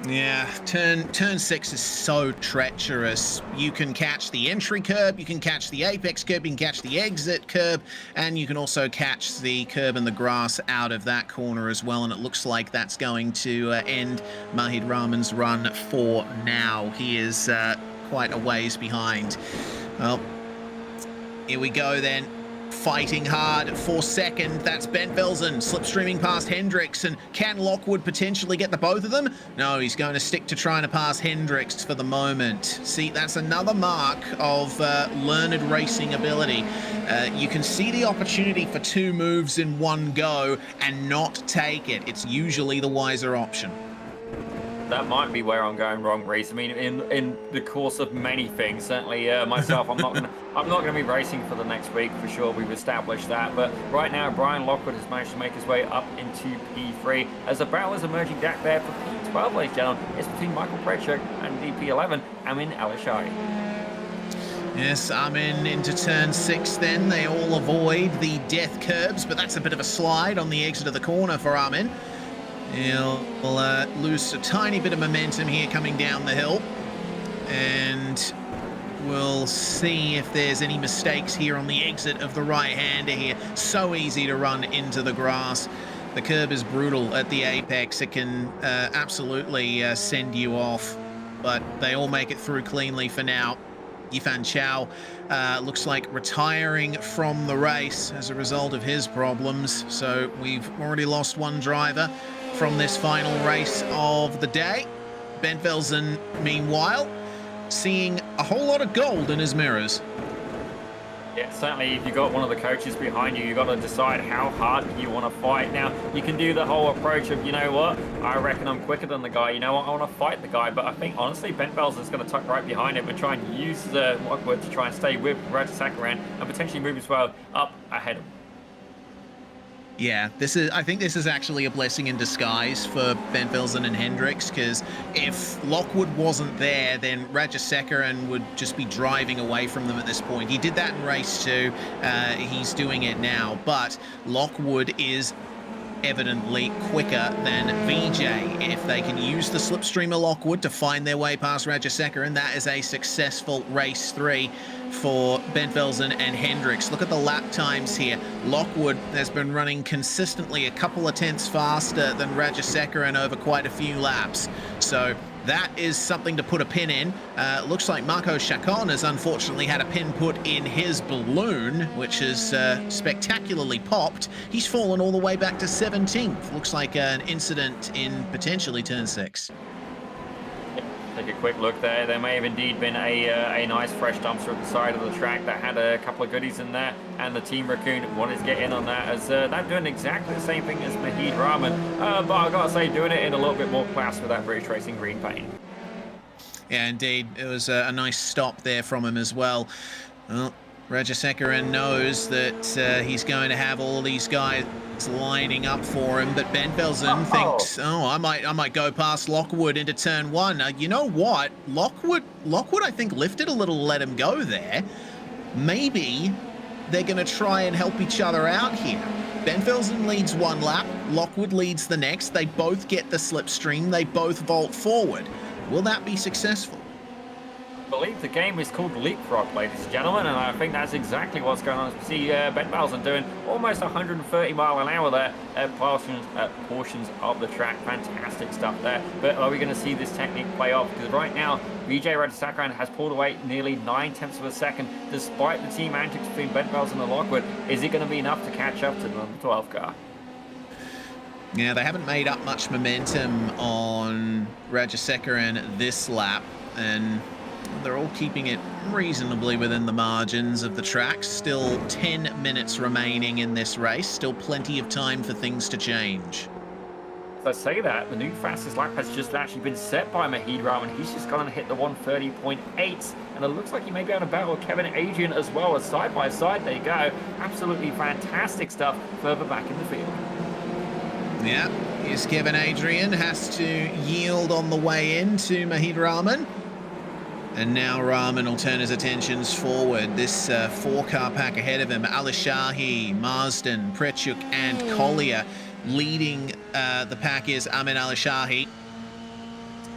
Yeah, turn 6 is so treacherous. You can catch the entry curb, you can catch the apex curb, you can catch the exit curb, and you can also catch the curb and the grass out of that corner as well. And it looks like that's going to end Mahid Rahman's run for now. He is quite a ways behind. Well, here we go then. fighting hard for second. That's Bentvelsen slipstreaming past Hendricks. And can Lockwood potentially get the both of them? No, he's going to stick to trying to pass Hendricks for the moment. See, that's another mark of learned racing ability. You can see the opportunity for 2 moves in one go and not take it. It's usually the wiser option. That might be where I'm going wrong, Reese. I mean, in the course of many things, certainly myself, I'm not gonna be racing for the next week for sure. We've established that. But right now, Brian Lockwood has managed to make his way up into P3 as the battle is emerging back there for P12, ladies and gentlemen. It's between Michael Prechuk and the P11, Amin Alishai. Yes, Amin into turn 6 then. They all avoid the death curbs, but that's a bit of a slide on the exit of the corner for Amin. He'll lose a tiny bit of momentum here coming down the hill. And we'll see if there's any mistakes here on the exit of the right-hander here. So easy to run into the grass. The curb is brutal at the apex. It can absolutely send you off. But they all make it through cleanly for now. Yifan Chow looks like retiring from the race as a result of his problems. So we've already lost one driver from this final race of the day. Bentvelsen, meanwhile, seeing a whole lot of gold in his mirrors. Yeah, certainly if you've got one of the coaches behind you, you've got to decide how hard you want to fight. Now, you can do the whole approach of, you know what, I reckon I'm quicker than the guy. You know what, I want to fight the guy. But I think, honestly, Bentvelsen's going to tuck right behind him and try and use the Lockwood to try and stay with Rajasakaran and potentially move his well up ahead of him. Yeah, I think this is actually a blessing in disguise for Bentvelsen and Hendricks, because if Lockwood wasn't there, then Rajasekaran would just be driving away from them at this point. He did that in race 2. He's doing it now, but Lockwood is evidently quicker than VJ. If they can use the slipstreamer Lockwood to find their way past Rajasekaran, that is a successful race 3 for Bentvelsen and Hendricks. Look at the lap times here. Lockwood has been running consistently a couple of tenths faster than Rajasekaran over quite a few laps. So that is something to put a pin in. Looks like Marco Chacon has unfortunately had a pin put in his balloon, which has spectacularly popped. He's fallen all the way back to 17th. Looks like an incident in potentially turn 6. Take a quick look there. There may have indeed been a nice fresh dumpster at the side of the track that had a couple of goodies in there, and the Team Raccoon wanted to get in on that, as they're doing exactly the same thing as Mahid Rahman, but I've got to say, doing it in a little bit more class with that British Racing green paint. Yeah, indeed. It was a nice stop there from him as well. Well, Rajasekaran knows that he's going to have all these guys lining up for him, but Bentvelsen thinks, oh, I might go past Lockwood into turn 1. You know what? Lockwood, I think, lifted a little to let him go there. Maybe they're going to try and help each other out here. Bentvelsen leads 1 lap, Lockwood leads the next. They both get the slipstream. They both vault forward. Will that be successful? I believe the game is called Leapfrog, ladies and gentlemen, and I think that's exactly what's going on. See Bentvelsen doing almost 130 mile an hour there at portions of the track. Fantastic stuff there. But are we going to see this technique play off? Because right now, Vijay Rajasakaran has pulled away nearly 9/10 of a second, despite the team antics between Bentvelsen and Lockwood. Is it going to be enough to catch up to the number 12 car? Yeah, they haven't made up much momentum on Rajasekaran this lap, and they're all keeping it reasonably within the margins of the track. Still 10 minutes remaining in this race. Still plenty of time for things to change. I say that, the new fastest lap has just actually been set by Mahid Rahman. He's just gone and hit the 130.8, and it looks like he may be able to battle Kevin Adrian as well, as side by side they go. Absolutely fantastic stuff further back in the field. Yeah, here's Kevin Adrian, has to yield on the way in to Mahid Rahman. And now Rahman will turn his attentions forward. This 4-car pack ahead of him, Alishahi, Marsden, Prechuk, and Collier. Leading the pack is Amin Alishahi.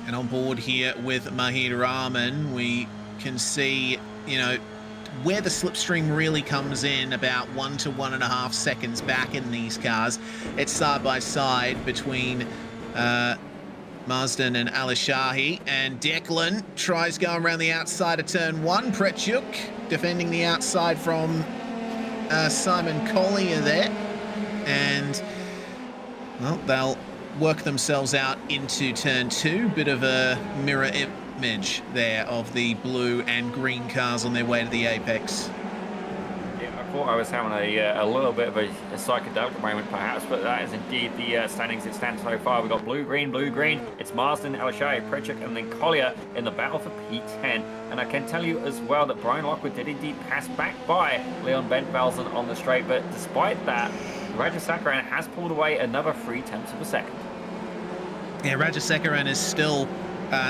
And on board here with Mahid Rahman, we can see, you know, where the slipstream really comes in, about 1 to 1.5 seconds back in these cars. It's side by side between Marsden and Alishahi, and Declan tries going around the outside of turn 1. Prechuk defending the outside from Simon Collier there. And, well, they'll work themselves out into turn 2. Bit of a mirror image there of the blue and green cars on their way to the apex. Yeah, I thought I was having a little bit of a psychedelic moment perhaps, but that is indeed the standings it stands so far. We've got blue, green, blue, green. It's Marsden, Alashai, Pritchett, and then Collier in the battle for P10. And I can tell you as well that Brian Lockwood did indeed pass back by Leon Bentvelsen on the straight, but despite that, Rajasekaran has pulled away another 0.3 of a second. Yeah, Rajasekaran is still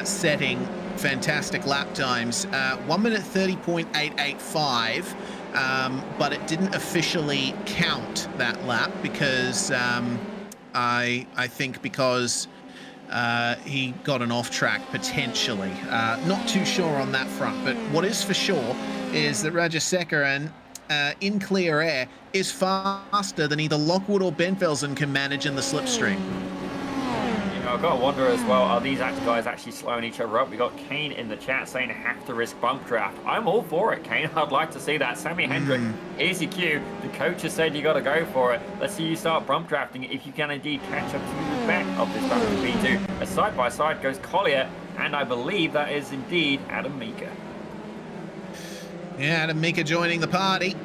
setting fantastic lap times. 1 minute 30.885, but it didn't officially count that lap because I think because he got an off track potentially. Not too sure on that front, but what is for sure is that Rajasekaran in clear air is faster than either Lockwood or Bentvelsen can manage in the slipstream. I've got to wonder as well, are these guys actually slowing each other up? We got Kane in the chat saying have to risk bump draft. I'm all for it, Kane. I'd like to see that. Sammy Hendrick, here's your cue. The coach has said you got to go for it. Let's see you start bump drafting if you can indeed catch up to the back of this battle of B2. As side by side goes Collier, and I believe that is indeed Adam Mika. Yeah, Adam Mika joining the party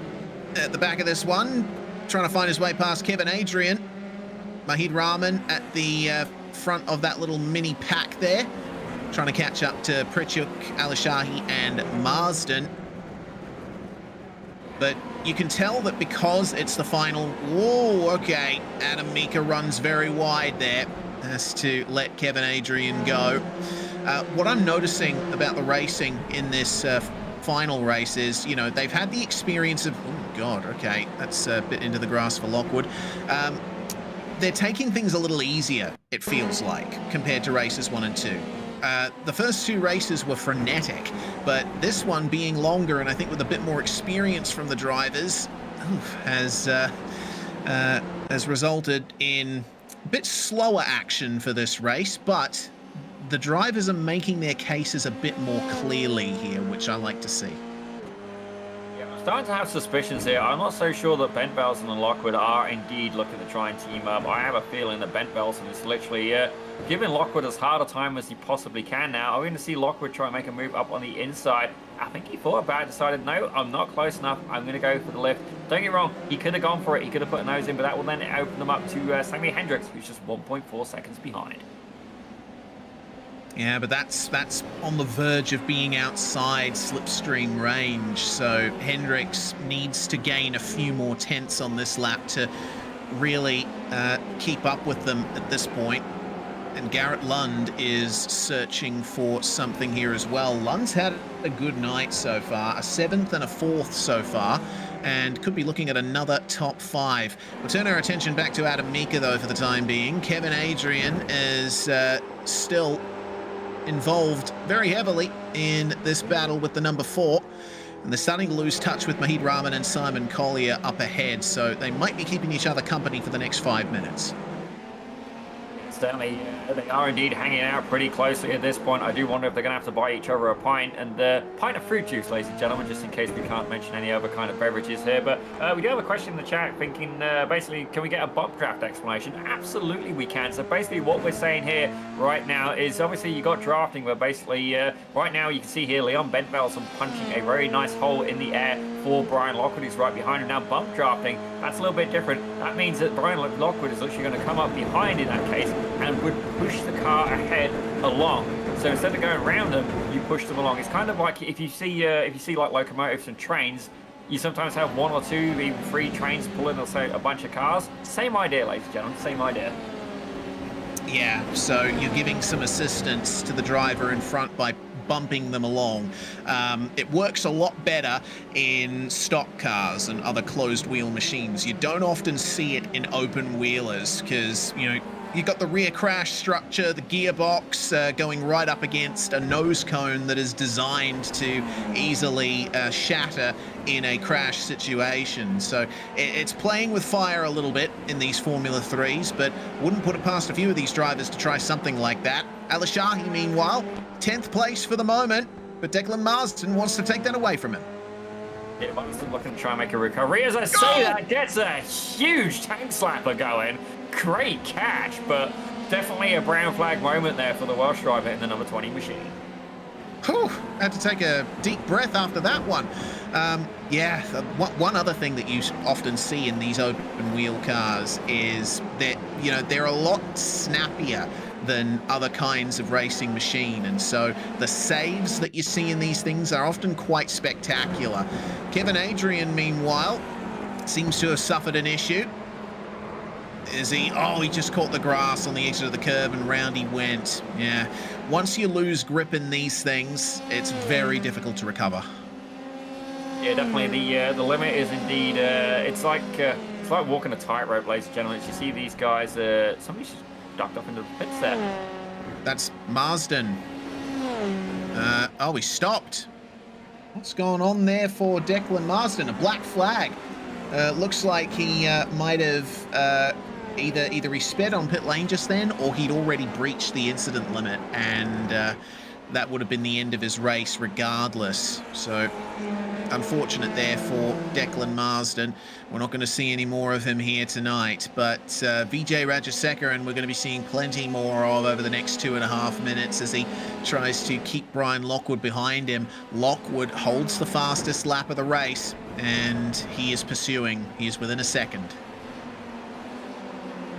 at the back of this one, trying to find his way past Kevin Adrian. Mahid Rahman at the front of that little mini pack there, trying to catch up to Pritchuk, Alishahi, and Marsden. But you can tell that because it's the final. Whoa, okay. Adam Mika runs very wide there. Has to let Kevin Adrian go. What I'm noticing about the racing in this final race is, you know, they've had the experience of, oh God, okay, that's a bit into the grass for Lockwood. They're taking things a little easier, it feels like, compared to races 1 and 2. The first 2 races were frenetic, but this one being longer and I think with a bit more experience from the drivers has resulted in a bit slower action for this race, but the drivers are making their cases a bit more clearly here, which I like to see. Starting to have suspicions here. I'm not so sure that Bentvelsen and Lockwood are indeed looking to try and team up. I have a feeling that Bentvelsen is literally giving Lockwood as hard a time as he possibly can now. I'm going to see Lockwood try and make a move up on the inside. I think he thought about it, decided, no, I'm not close enough. I'm going to go for the lift. Don't get me wrong, he could have gone for it. He could have put a nose in, but that will then open them up to Sammy Hendricks, who's just 1.4 seconds behind. Yeah, but that's on the verge of being outside slipstream range, so Hendricks needs to gain a few more tenths on this lap to really keep up with them at this point. And Garrett Lund is searching for something here as well. Lund's had a good night so far, a 7th and a 4th so far, and could be looking at another top 5. We'll turn our attention back to Adam Mika, though, for the time being. Kevin Adrian is still involved very heavily in this battle with the number 4. And they're starting to lose touch with Mahid Rahman and Simon Collier up ahead, so they might be keeping each other company for the next 5 minutes. Certainly, they are indeed hanging out pretty closely at this point. I do wonder if they're going to have to buy each other a pint, and pint of fruit juice, ladies and gentlemen, just in case we can't mention any other kind of beverages here. But we do have a question in the chat thinking, basically, can we get a bump draft explanation? Absolutely we can. So basically what we're saying here right now is, obviously you got drafting, but basically right now you can see here Leon Bentvelsen punching a very nice hole in the air for Brian Lockwood, who's right behind him. Now bump drafting, that's a little bit different. That means that Brian Lockwood is actually going to come up behind in that case and would push the car ahead along. So instead of going around them, you push them along. It's kind of like if you see like locomotives and trains, you sometimes have 1 or 2, even 3 trains pulling, let's say, a bunch of cars. Same idea, ladies and gentlemen, same idea. Yeah, so you're giving some assistance to the driver in front by bumping them along. It works a lot better in stock cars and other closed wheel machines. You don't often see it in open wheelers because, you know, you've got the rear crash structure, the gearbox going right up against a nose cone that is designed to easily shatter in a crash situation. So it's playing with fire a little bit in these Formula 3s, but wouldn't put it past a few of these drivers to try something like that. Alishahi, meanwhile, 10th place for the moment, but Declan Marsden wants to take that away from him. Yeah, Marsden looking to try and make a recovery. As I say that, gets a huge tank slapper going. Great catch, but definitely a brown flag moment there for the Welsh driver in the number 20 machine. Whew, had to take a deep breath after that one. Yeah, one other thing that you often see in these open wheel cars is that, you know, they're a lot snappier than other kinds of racing machine, and so the saves that you see in these things are often quite spectacular. Kevin Adrian, meanwhile, seems to have suffered an issue. Is he? Oh, he just caught the grass on the exit of the curb and round he went. Yeah, once you lose grip in these things, it's very difficult to recover. Yeah, definitely. The limit is indeed. It's like walking a tightrope, ladies and gentlemen. You see these guys. Somebody's just ducked off into the pits there. That's Marsden. Oh, he stopped. What's going on there for Declan Marsden? A black flag. Looks like he might have either he sped on pit lane just then, or he'd already breached the incident limit, and that would have been the end of his race regardless. So unfortunate there for Declan Marsden. We're not going to see any more of him here tonight, but Vijay Rajasekaran we're going to be seeing plenty more of over the next 2.5 minutes as he tries to keep Brian Lockwood behind him. Lockwood holds the fastest lap of the race, and he is pursuing. He is within a second.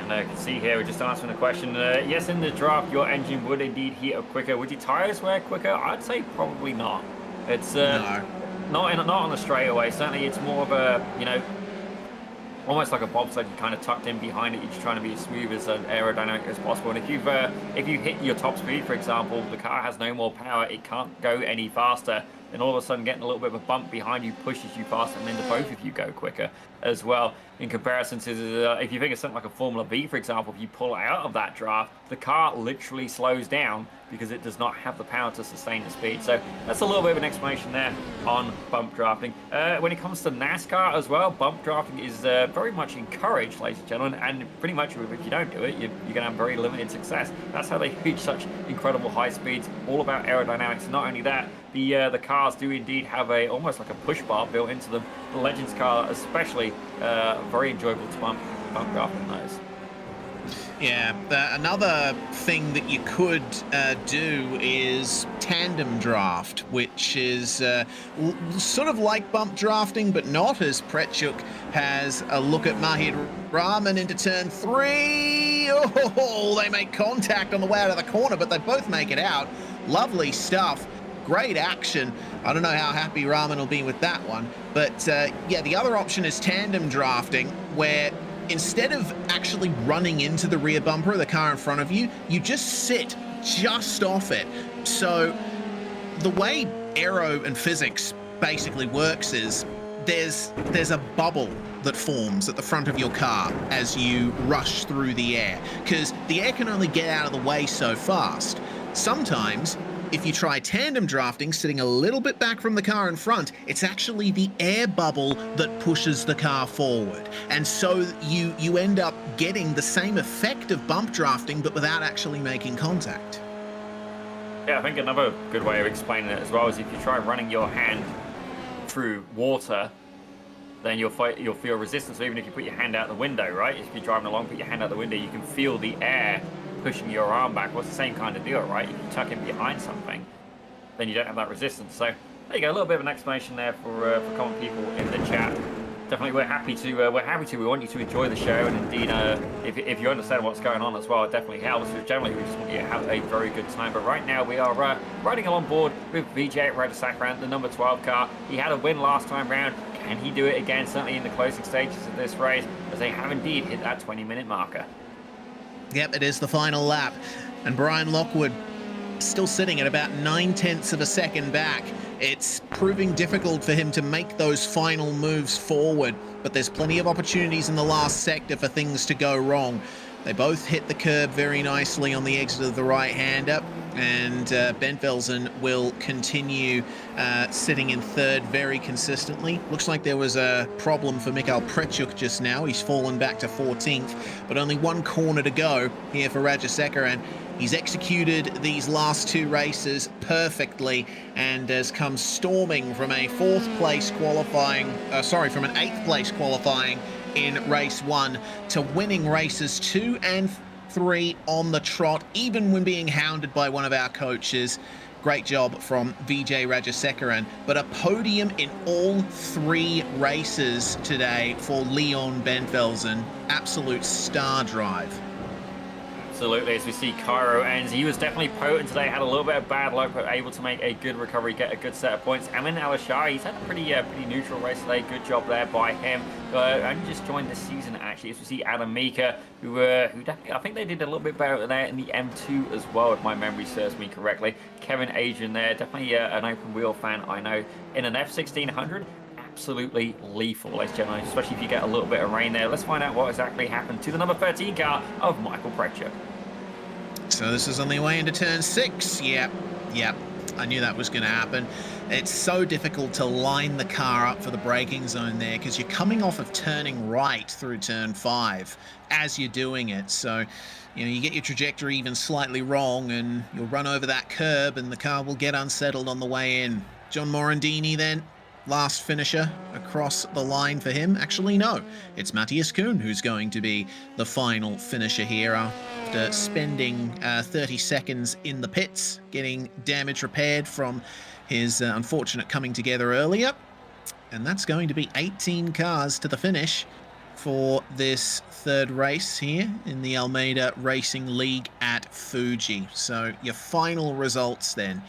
And I can see here, we're just answering the question. Yes, in the draft, your engine would indeed heat up quicker. Would your tires wear quicker? I'd say probably not. It's No. not on the straightaway. Certainly, it's more of a, you know, almost like a bobsled. You kind of tucked in behind it. You're just trying to be as smooth as aerodynamic as possible. And if you hit your top speed, for example, the car has no more power. It can't go any faster. And all of a sudden, getting a little bit of a bump behind you pushes you faster, and then both of you go quicker as well. In comparison to if you think of something like a Formula V, for example, if you pull out of that draft, the car literally slows down because it does not have the power to sustain the speed. So that's a little bit of an explanation there on bump drafting. When it comes to NASCAR as well, bump drafting is very much encouraged, ladies and gentlemen, and pretty much if you don't do it, you're going to have very limited success. That's how they reach such incredible high speeds, all about aerodynamics. Not only that, the cars do indeed have almost like a push bar built into them. The Legends car especially, very enjoyable to bump drafting those. Yeah, another thing that you could do is tandem draft, which is sort of like bump drafting, but not, as Pretchuk has a look at Mahir Rahman into turn 3. Oh, they make contact on the way out of the corner, but they both make it out. Lovely stuff. Great action. I don't know how happy Rahman will be with that one, but yeah, the other option is tandem drafting, where instead of actually running into the rear bumper of the car in front of you, you just sit just off it. So the way aero and physics basically works is there's a bubble that forms at the front of your car as you rush through the air, because the air can only get out of the way so fast. Sometimes, if you try tandem drafting, sitting a little bit back from the car in front, it's actually the air bubble that pushes the car forward. And so you end up getting the same effect of bump drafting, but without actually making contact. Yeah, I think another good way of explaining it as well is if you try running your hand through water, then you'll feel resistance. So even if you put your hand out the window, right? If you're driving along, put your hand out the window, you can feel the air pushing your arm back. Well, it's the same kind of deal, right? If you tuck in behind something, then you don't have that resistance. So there you go, a little bit of an explanation there for common people in the chat. Definitely, we're happy to. We want you to enjoy the show, and indeed, if you understand what's going on as well, it definitely helps. Generally, we just want you to have a very good time. But right now, we are riding along board with Vijay Rajasekaran, the number 12 car. He had a win last time round. Can he do it again? Certainly in the closing stages of this race, as they have indeed hit that 20-minute marker. Yep, it is the final lap, and Brian Lockwood still sitting at about 0.9 of a second back. It's proving difficult for him to make those final moves forward, but there's plenty of opportunities in the last sector for things to go wrong. They both hit the curb very nicely on the exit of the right-hander, and Ben Velzen will continue sitting in third very consistently. Looks like there was a problem for Mikhail Prechuk just now. He's fallen back to 14th, but only one corner to go here for Rajasekaran. He's executed these last two races perfectly and has come storming from a from an 8th place qualifying in race 1 to winning races 2 and 3 on the trot, even when being hounded by one of our coaches. Great job from Vijay Rajasekaran, but a podium in all 3 races today for Leon Benvelzen. Absolute star drive. Absolutely, as we see Cairo ends, he was definitely potent today, had a little bit of bad luck, but able to make a good recovery, get a good set of points. Amin Alashai, he's had a pretty neutral race today, good job there by him. Only just joined this season actually, as we see Adam Mika, who definitely, I think they did a little bit better there in the M2 as well, if my memory serves me correctly. Kevin Adrian there, definitely an open wheel fan, I know, in an F1600. Absolutely lethal, ladies and gentlemen, especially if you get a little bit of rain there. Let's find out what exactly happened to the number 13 car of Michael Prechuk. So this is on the way into turn 6. Yep. I knew that was going to happen. It's so difficult to line the car up for the braking zone there because you're coming off of turning right through turn 5 as you're doing it. So, you get your trajectory even slightly wrong and you'll run over that curb and the car will get unsettled on the way in. John Morandini then, last finisher across the line for him. Actually, no, it's Matthias Kuhn who's going to be the final finisher here after spending 30 seconds in the pits, getting damage repaired from his unfortunate coming together earlier. And that's going to be 18 cars to the finish for this third race here in the Almeida Racing League at Fuji. So your final results then.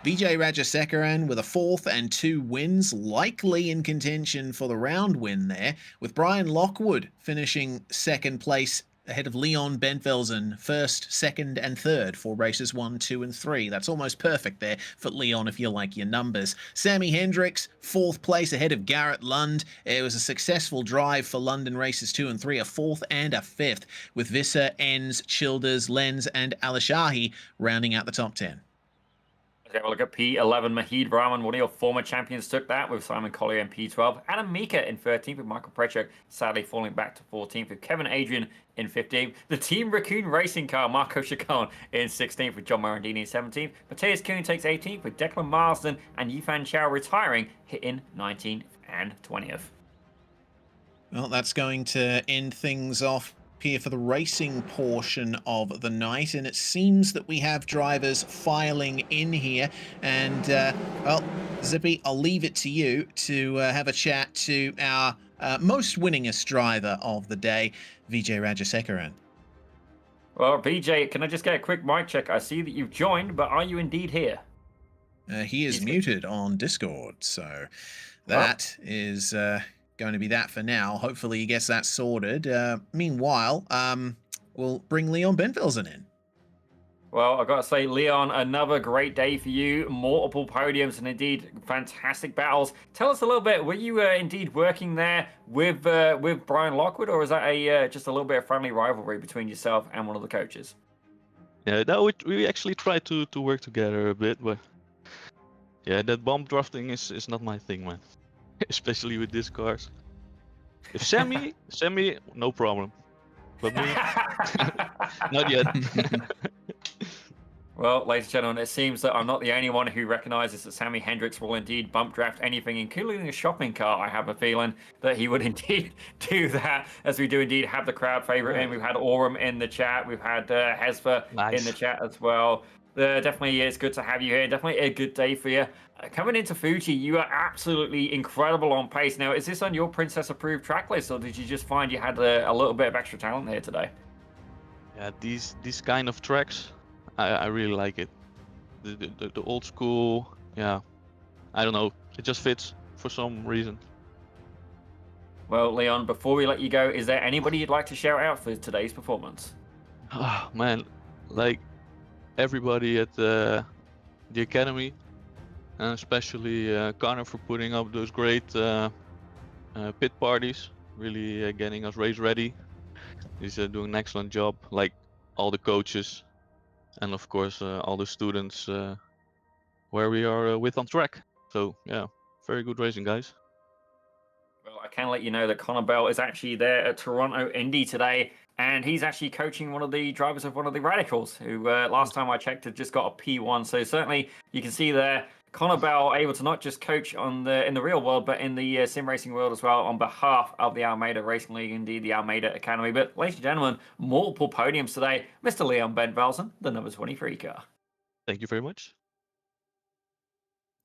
Vijay Rajasekaran with a 4th and 2 wins, likely in contention for the round win there, with Brian Lockwood finishing 2nd place ahead of Leon Bentvelzen, 1st, 2nd and 3rd for races 1, 2 and 3. That's almost perfect there for Leon if you like your numbers. Sammy Hendricks, 4th place ahead of Garrett Lund. It was a successful drive for London races 2 and 3, a 4th and a 5th, with Visser, Enns, Childers, Lenz and Alishahi rounding out the top 10. Have a look at P11. Mahid Rahman, one of your former champions, took that with Simon Collier in P12. Adam Mika in 13th with Michael Prechuk, sadly falling back to 14th with Kevin Adrian in 15th. The Team Raccoon Racing car, Marco Chacon in 16th with John Morandini in 17th. Matthias Kuhn takes 18th with Declan Marsden and Yifan Chow retiring, hitting 19th and 20th. Well, that's going to end things off here for the racing portion of the night, and it seems that we have drivers filing in here, and well, Zippy, I'll leave it to you to have a chat to our most winningest driver of the day, Vijay Rajasekaran. Well, Vijay, can I just get a quick mic check? I see that you've joined, but are you indeed here? He is muted on Discord, so that is going to be that for now. Hopefully he gets that sorted. Meanwhile, we'll bring Leon Bentvelzen in. Well, I've got to say, Leon, another great day for you. Multiple podiums and indeed fantastic battles. Tell us a little bit, were you indeed working there with Brian Lockwood, or is that just a little bit of friendly rivalry between yourself and one of the coaches? Yeah, no, we actually tried to work together a bit, but yeah, that bomb drafting is not my thing, man. Especially with these cars. If Sammy, no problem. But me, not yet. Well, ladies and gentlemen, it seems that I'm not the only one who recognizes that Sammy Hendricks will indeed bump draft anything, including a shopping cart. I have a feeling that he would indeed do that, as we do indeed have the crowd favorite in. We've had Aurum in the chat. We've had Hesper in the chat as well. Definitely is good to have you here. Definitely a good day for you. Coming into Fuji, you are absolutely incredible on pace. Now, is this on your Princess-approved track list, or did you just find you had a little bit of extra talent here today? Yeah, these kind of tracks, I really like it. The old school, yeah, I don't know, it just fits for some reason. Well, Leon, before we let you go, is there anybody you'd like to shout out for today's performance? Oh, man, like everybody at the academy, and especially Connor for putting up those great pit parties, really getting us race ready. He's doing an excellent job, like all the coaches, and of course all the students where we are with on track. So yeah, very good racing, guys. Well, I can let you know that Connor Bell is actually there at Toronto Indy today, and he's actually coaching one of the drivers of one of the Radicals, who last time I checked had just got a P1. So certainly you can see there Connor Bell able to not just coach in the real world, but in the sim racing world as well on behalf of the Almeida Racing League, indeed the Almeida Academy. But ladies and gentlemen, multiple podiums today. Mr. Leon Bentvelsen, the number 23 car. Thank you very much.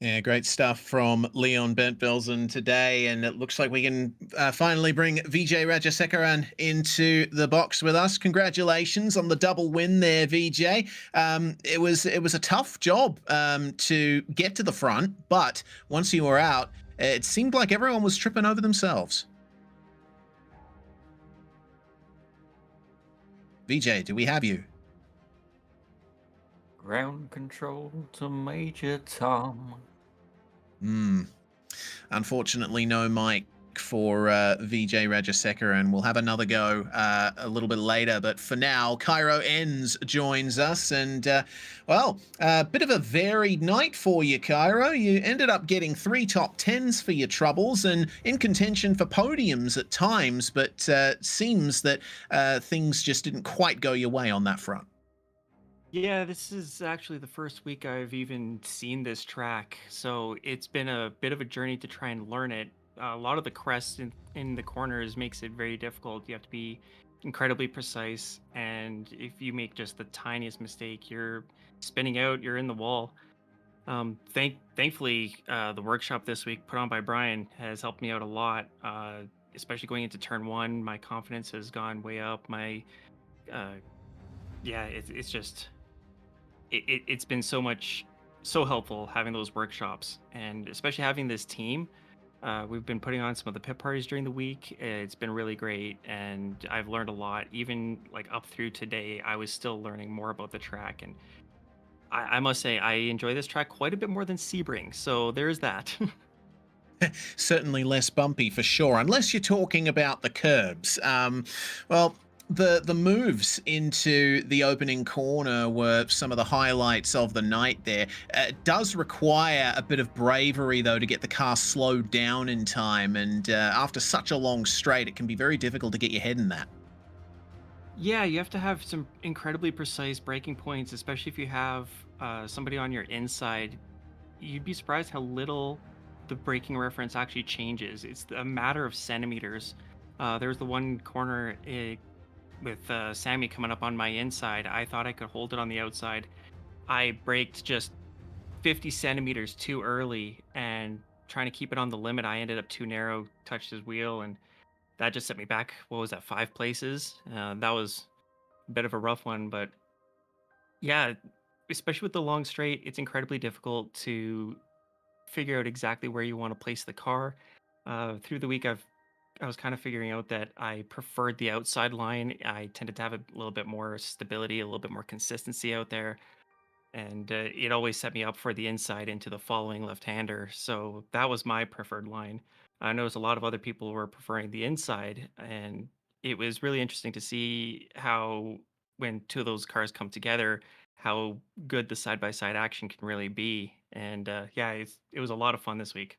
Yeah, great stuff from Leon Bentvelsen today, and it looks like we can finally bring Vijay Rajasekaran into the box with us. Congratulations on the double win there, Vijay. It was a tough job to get to the front, but once you were out, it seemed like everyone was tripping over themselves. Vijay, do we have you? Ground control to Major Tom. Unfortunately, no mic for Vijay Rajasekaran. We'll have another go a little bit later, but for now, Cairo Enns joins us, and well, a bit of a varied night for you, Cairo. You ended up getting 3 top 10s for your troubles and in contention for podiums at times, but seems that things just didn't quite go your way on that front. Yeah, this is actually the first week I've even seen this track, so it's been a bit of a journey to try and learn it. A lot of the crests in the corners makes it very difficult. You have to be incredibly precise, and if you make just the tiniest mistake, you're spinning out, you're in the wall. Thankfully, the workshop this week put on by Brian has helped me out a lot, especially going into turn 1. My confidence has gone way up. It's just... It's been so helpful having those workshops, and especially having this team. We've been putting on some of the pit parties during the week. It's been really great, and I've learned a lot. Even like up through today, I was still learning more about the track, and I must say I enjoy this track quite a bit more than Sebring. So there's that. Certainly less bumpy for sure, unless you're talking about the curbs. Well, the moves into the opening corner were some of the highlights of the night there. It does require a bit of bravery, though, to get the car slowed down in time, and after such a long straight, it can be very difficult to get your head in that. Yeah, you have to have some incredibly precise braking points, especially if you have somebody on your inside. You'd be surprised how little the braking reference actually changes. It's a matter of centimeters. There's the one corner with Sammy coming up on my inside. I thought I could hold it on the outside. I braked just 50 centimeters too early, and trying to keep it on the limit, I ended up too narrow, touched his wheel, and that just set me back. What was that, 5 places? That was a bit of a rough one, but yeah, especially with the long straight, it's incredibly difficult to figure out exactly where you want to place the car. Through the week, I was kind of figuring out that I preferred the outside line. I tended to have a little bit more stability, a little bit more consistency out there. And it always set me up for the inside into the following left-hander. So that was my preferred line. I noticed a lot of other people were preferring the inside. And it was really interesting to see how, when 2 of those cars come together, how good the side-by-side action can really be. And it was a lot of fun this week.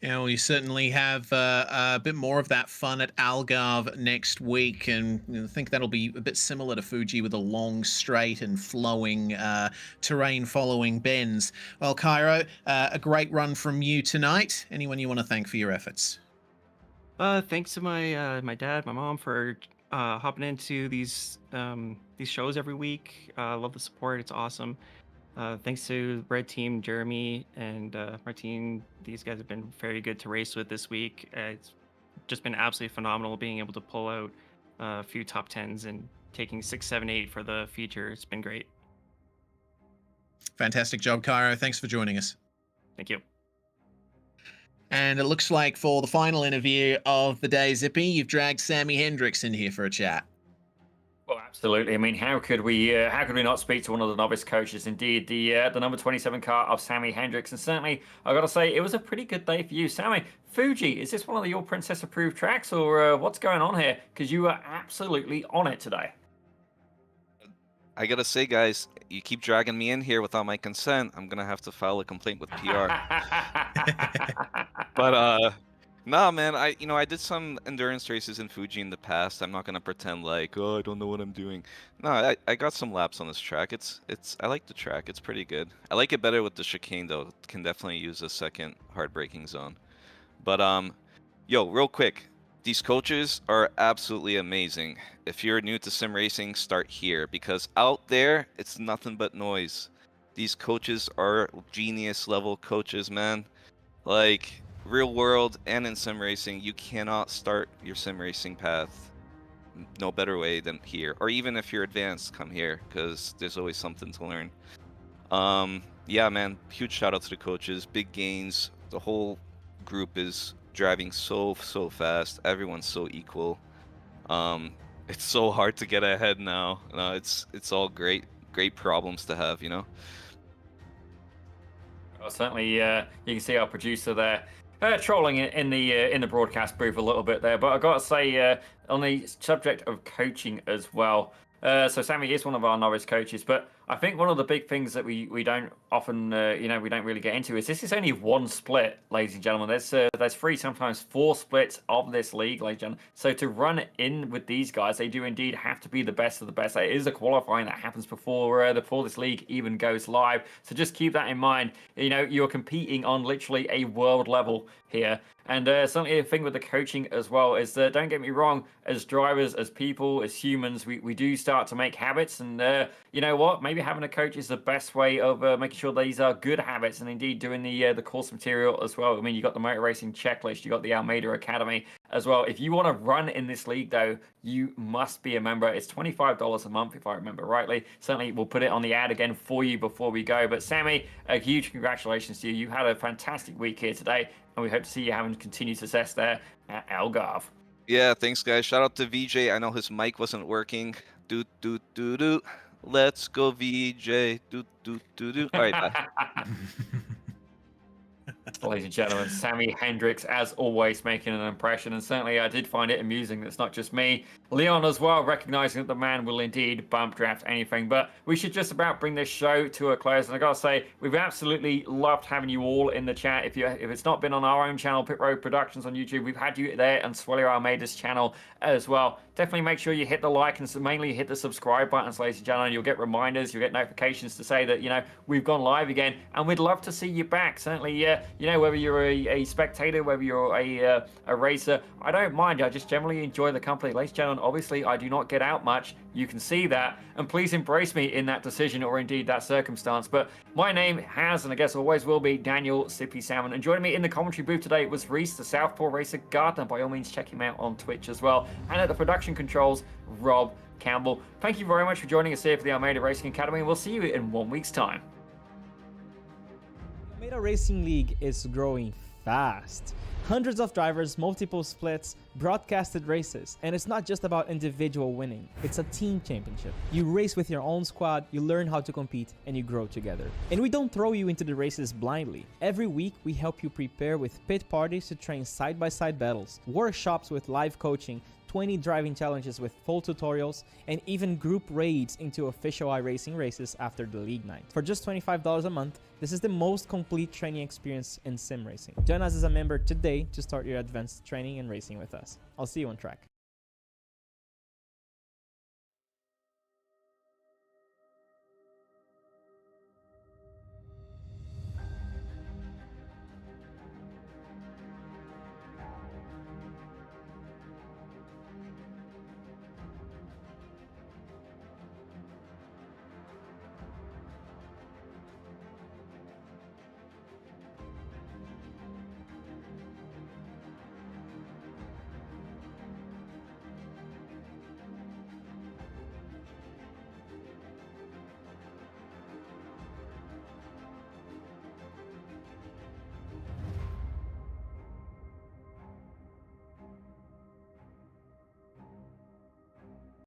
Yeah, well, you certainly have a bit more of that fun at Algarve next week, and I think that'll be a bit similar to Fuji with a long straight and flowing terrain following bends. Well, Cairo, a great run from you tonight. Anyone you want to thank for your efforts? Thanks to my dad, my mom for hopping into these shows every week. I love the support; it's awesome. Thanks to the Red Team, Jeremy and Martine. These guys have been very good to race with this week. It's just been absolutely phenomenal being able to pull out a few top 10s and taking 6, 7, 8 for the feature. It's been great. Fantastic job, Cairo. Thanks for joining us. Thank you. And it looks like for the final interview of the day, Zippy, you've dragged Sammy Hendricks in here for a chat. Well, Absolutely. I mean, how could we not speak to one of the novice coaches? Indeed, the number 27 car of Sammy Hendricks, and certainly I got to say it was a pretty good day for you, Sammy. Fuji, is this one of your Princess approved tracks, or what's going on here? Because you were absolutely on it today. I gotta say, guys, you keep dragging me in here without my consent. I'm gonna have to file a complaint with PR. But nah, man, I did some endurance races in Fuji in the past. I'm not gonna pretend like, oh, I don't know what I'm doing. No, I got some laps on this track. I like the track. It's pretty good. I like it better with the chicane though. Can definitely use a second hard braking zone. But yo, real quick, these coaches are absolutely amazing. If you're new to sim racing, start here because out there it's nothing but noise. These coaches are genius level coaches, man. Like real world and in sim racing, you cannot start your sim racing path no better way than here. Or even if you're advanced, come here because there's always something to learn. Yeah, man, huge shout out to the coaches, big gains. The whole group is driving so fast. Everyone's so equal. It's so hard to get ahead now. It's all great problems to have, you know. Well, certainly, you can see our producer there trolling it in the broadcast booth a little bit there. But I got to say, on the subject of coaching as well. So Sammy is one of our novice coaches, but I think one of the big things that we don't often, we don't really get into is this is only one split, ladies and gentlemen. There's 3, sometimes 4 splits of this league, ladies and gentlemen. So to run in with these guys, they do indeed have to be the best of the best. It is a qualifying that happens before this league even goes live. So just keep that in mind. You know, you're competing on literally a world level here. And certainly the thing with the coaching as well is that, don't get me wrong, as drivers, as people, as humans, we do start to make habits. And you know what? Maybe having a coach is the best way of making sure these are good habits and indeed doing the course material as well. I mean, you got the motor racing checklist, you got the Almeida Academy as well. If you want to run in this league, though, you must be a member. It's $25 a month, if I remember rightly. Certainly, we'll put it on the ad again for you before we go. But Sammy, a huge congratulations to you. You had a fantastic week here today, and we hope to see you having continued success there at Algarve. Yeah, thanks, guys. Shout out to VJ. I know his mic wasn't working. Do. Let's go, VJ. Do. All right, bye. Ladies and gentlemen, Sammy Hendricks, as always, making an impression. And certainly I did find it amusing that it's not just me. Leon as well, recognizing that the man will indeed bump draft anything. But we should just about bring this show to a close. And I got to say, we've absolutely loved having you all in the chat. If it's not been on our own channel, Pit Road Productions on YouTube, we've had you there and Swellier Almeida's channel as well. Definitely make sure you hit the like and mainly hit the subscribe buttons, ladies and gentlemen. You'll get reminders, you'll get notifications to say that, you know, we've gone live again. And we'd love to see you back. Certainly, you know, whether you're a spectator, whether you're a racer, I don't mind. I just generally enjoy the company. Ladies and gentlemen, obviously, I do not get out much. You can see that. And please embrace me in that decision or indeed that circumstance. But my name has, and I guess always will be, Daniel Sippy Salmon. And joining me in the commentary booth today was Reese, the Southpaw Racer Gardner. By all means, check him out on Twitch as well. And at the production controls, Rob Campbell. Thank you very much for joining us here for the Almeida Racing Academy. And we'll see you in 1 week's time. The Almeida Racing League is growing fast. Hundreds of drivers, multiple splits, broadcasted races, and it's not just about individual winning, it's a team championship. You race with your own squad, you learn how to compete, and you grow together. And we don't throw you into the races blindly. Every week, we help you prepare with pit parties to train side-by-side battles, workshops with live coaching, 20 driving challenges with full tutorials, and even group raids into official iRacing races after the league night. For just $25 a month, this is the most complete training experience in sim racing. Join us as a member today to start your advanced training and racing with us. I'll see you on track.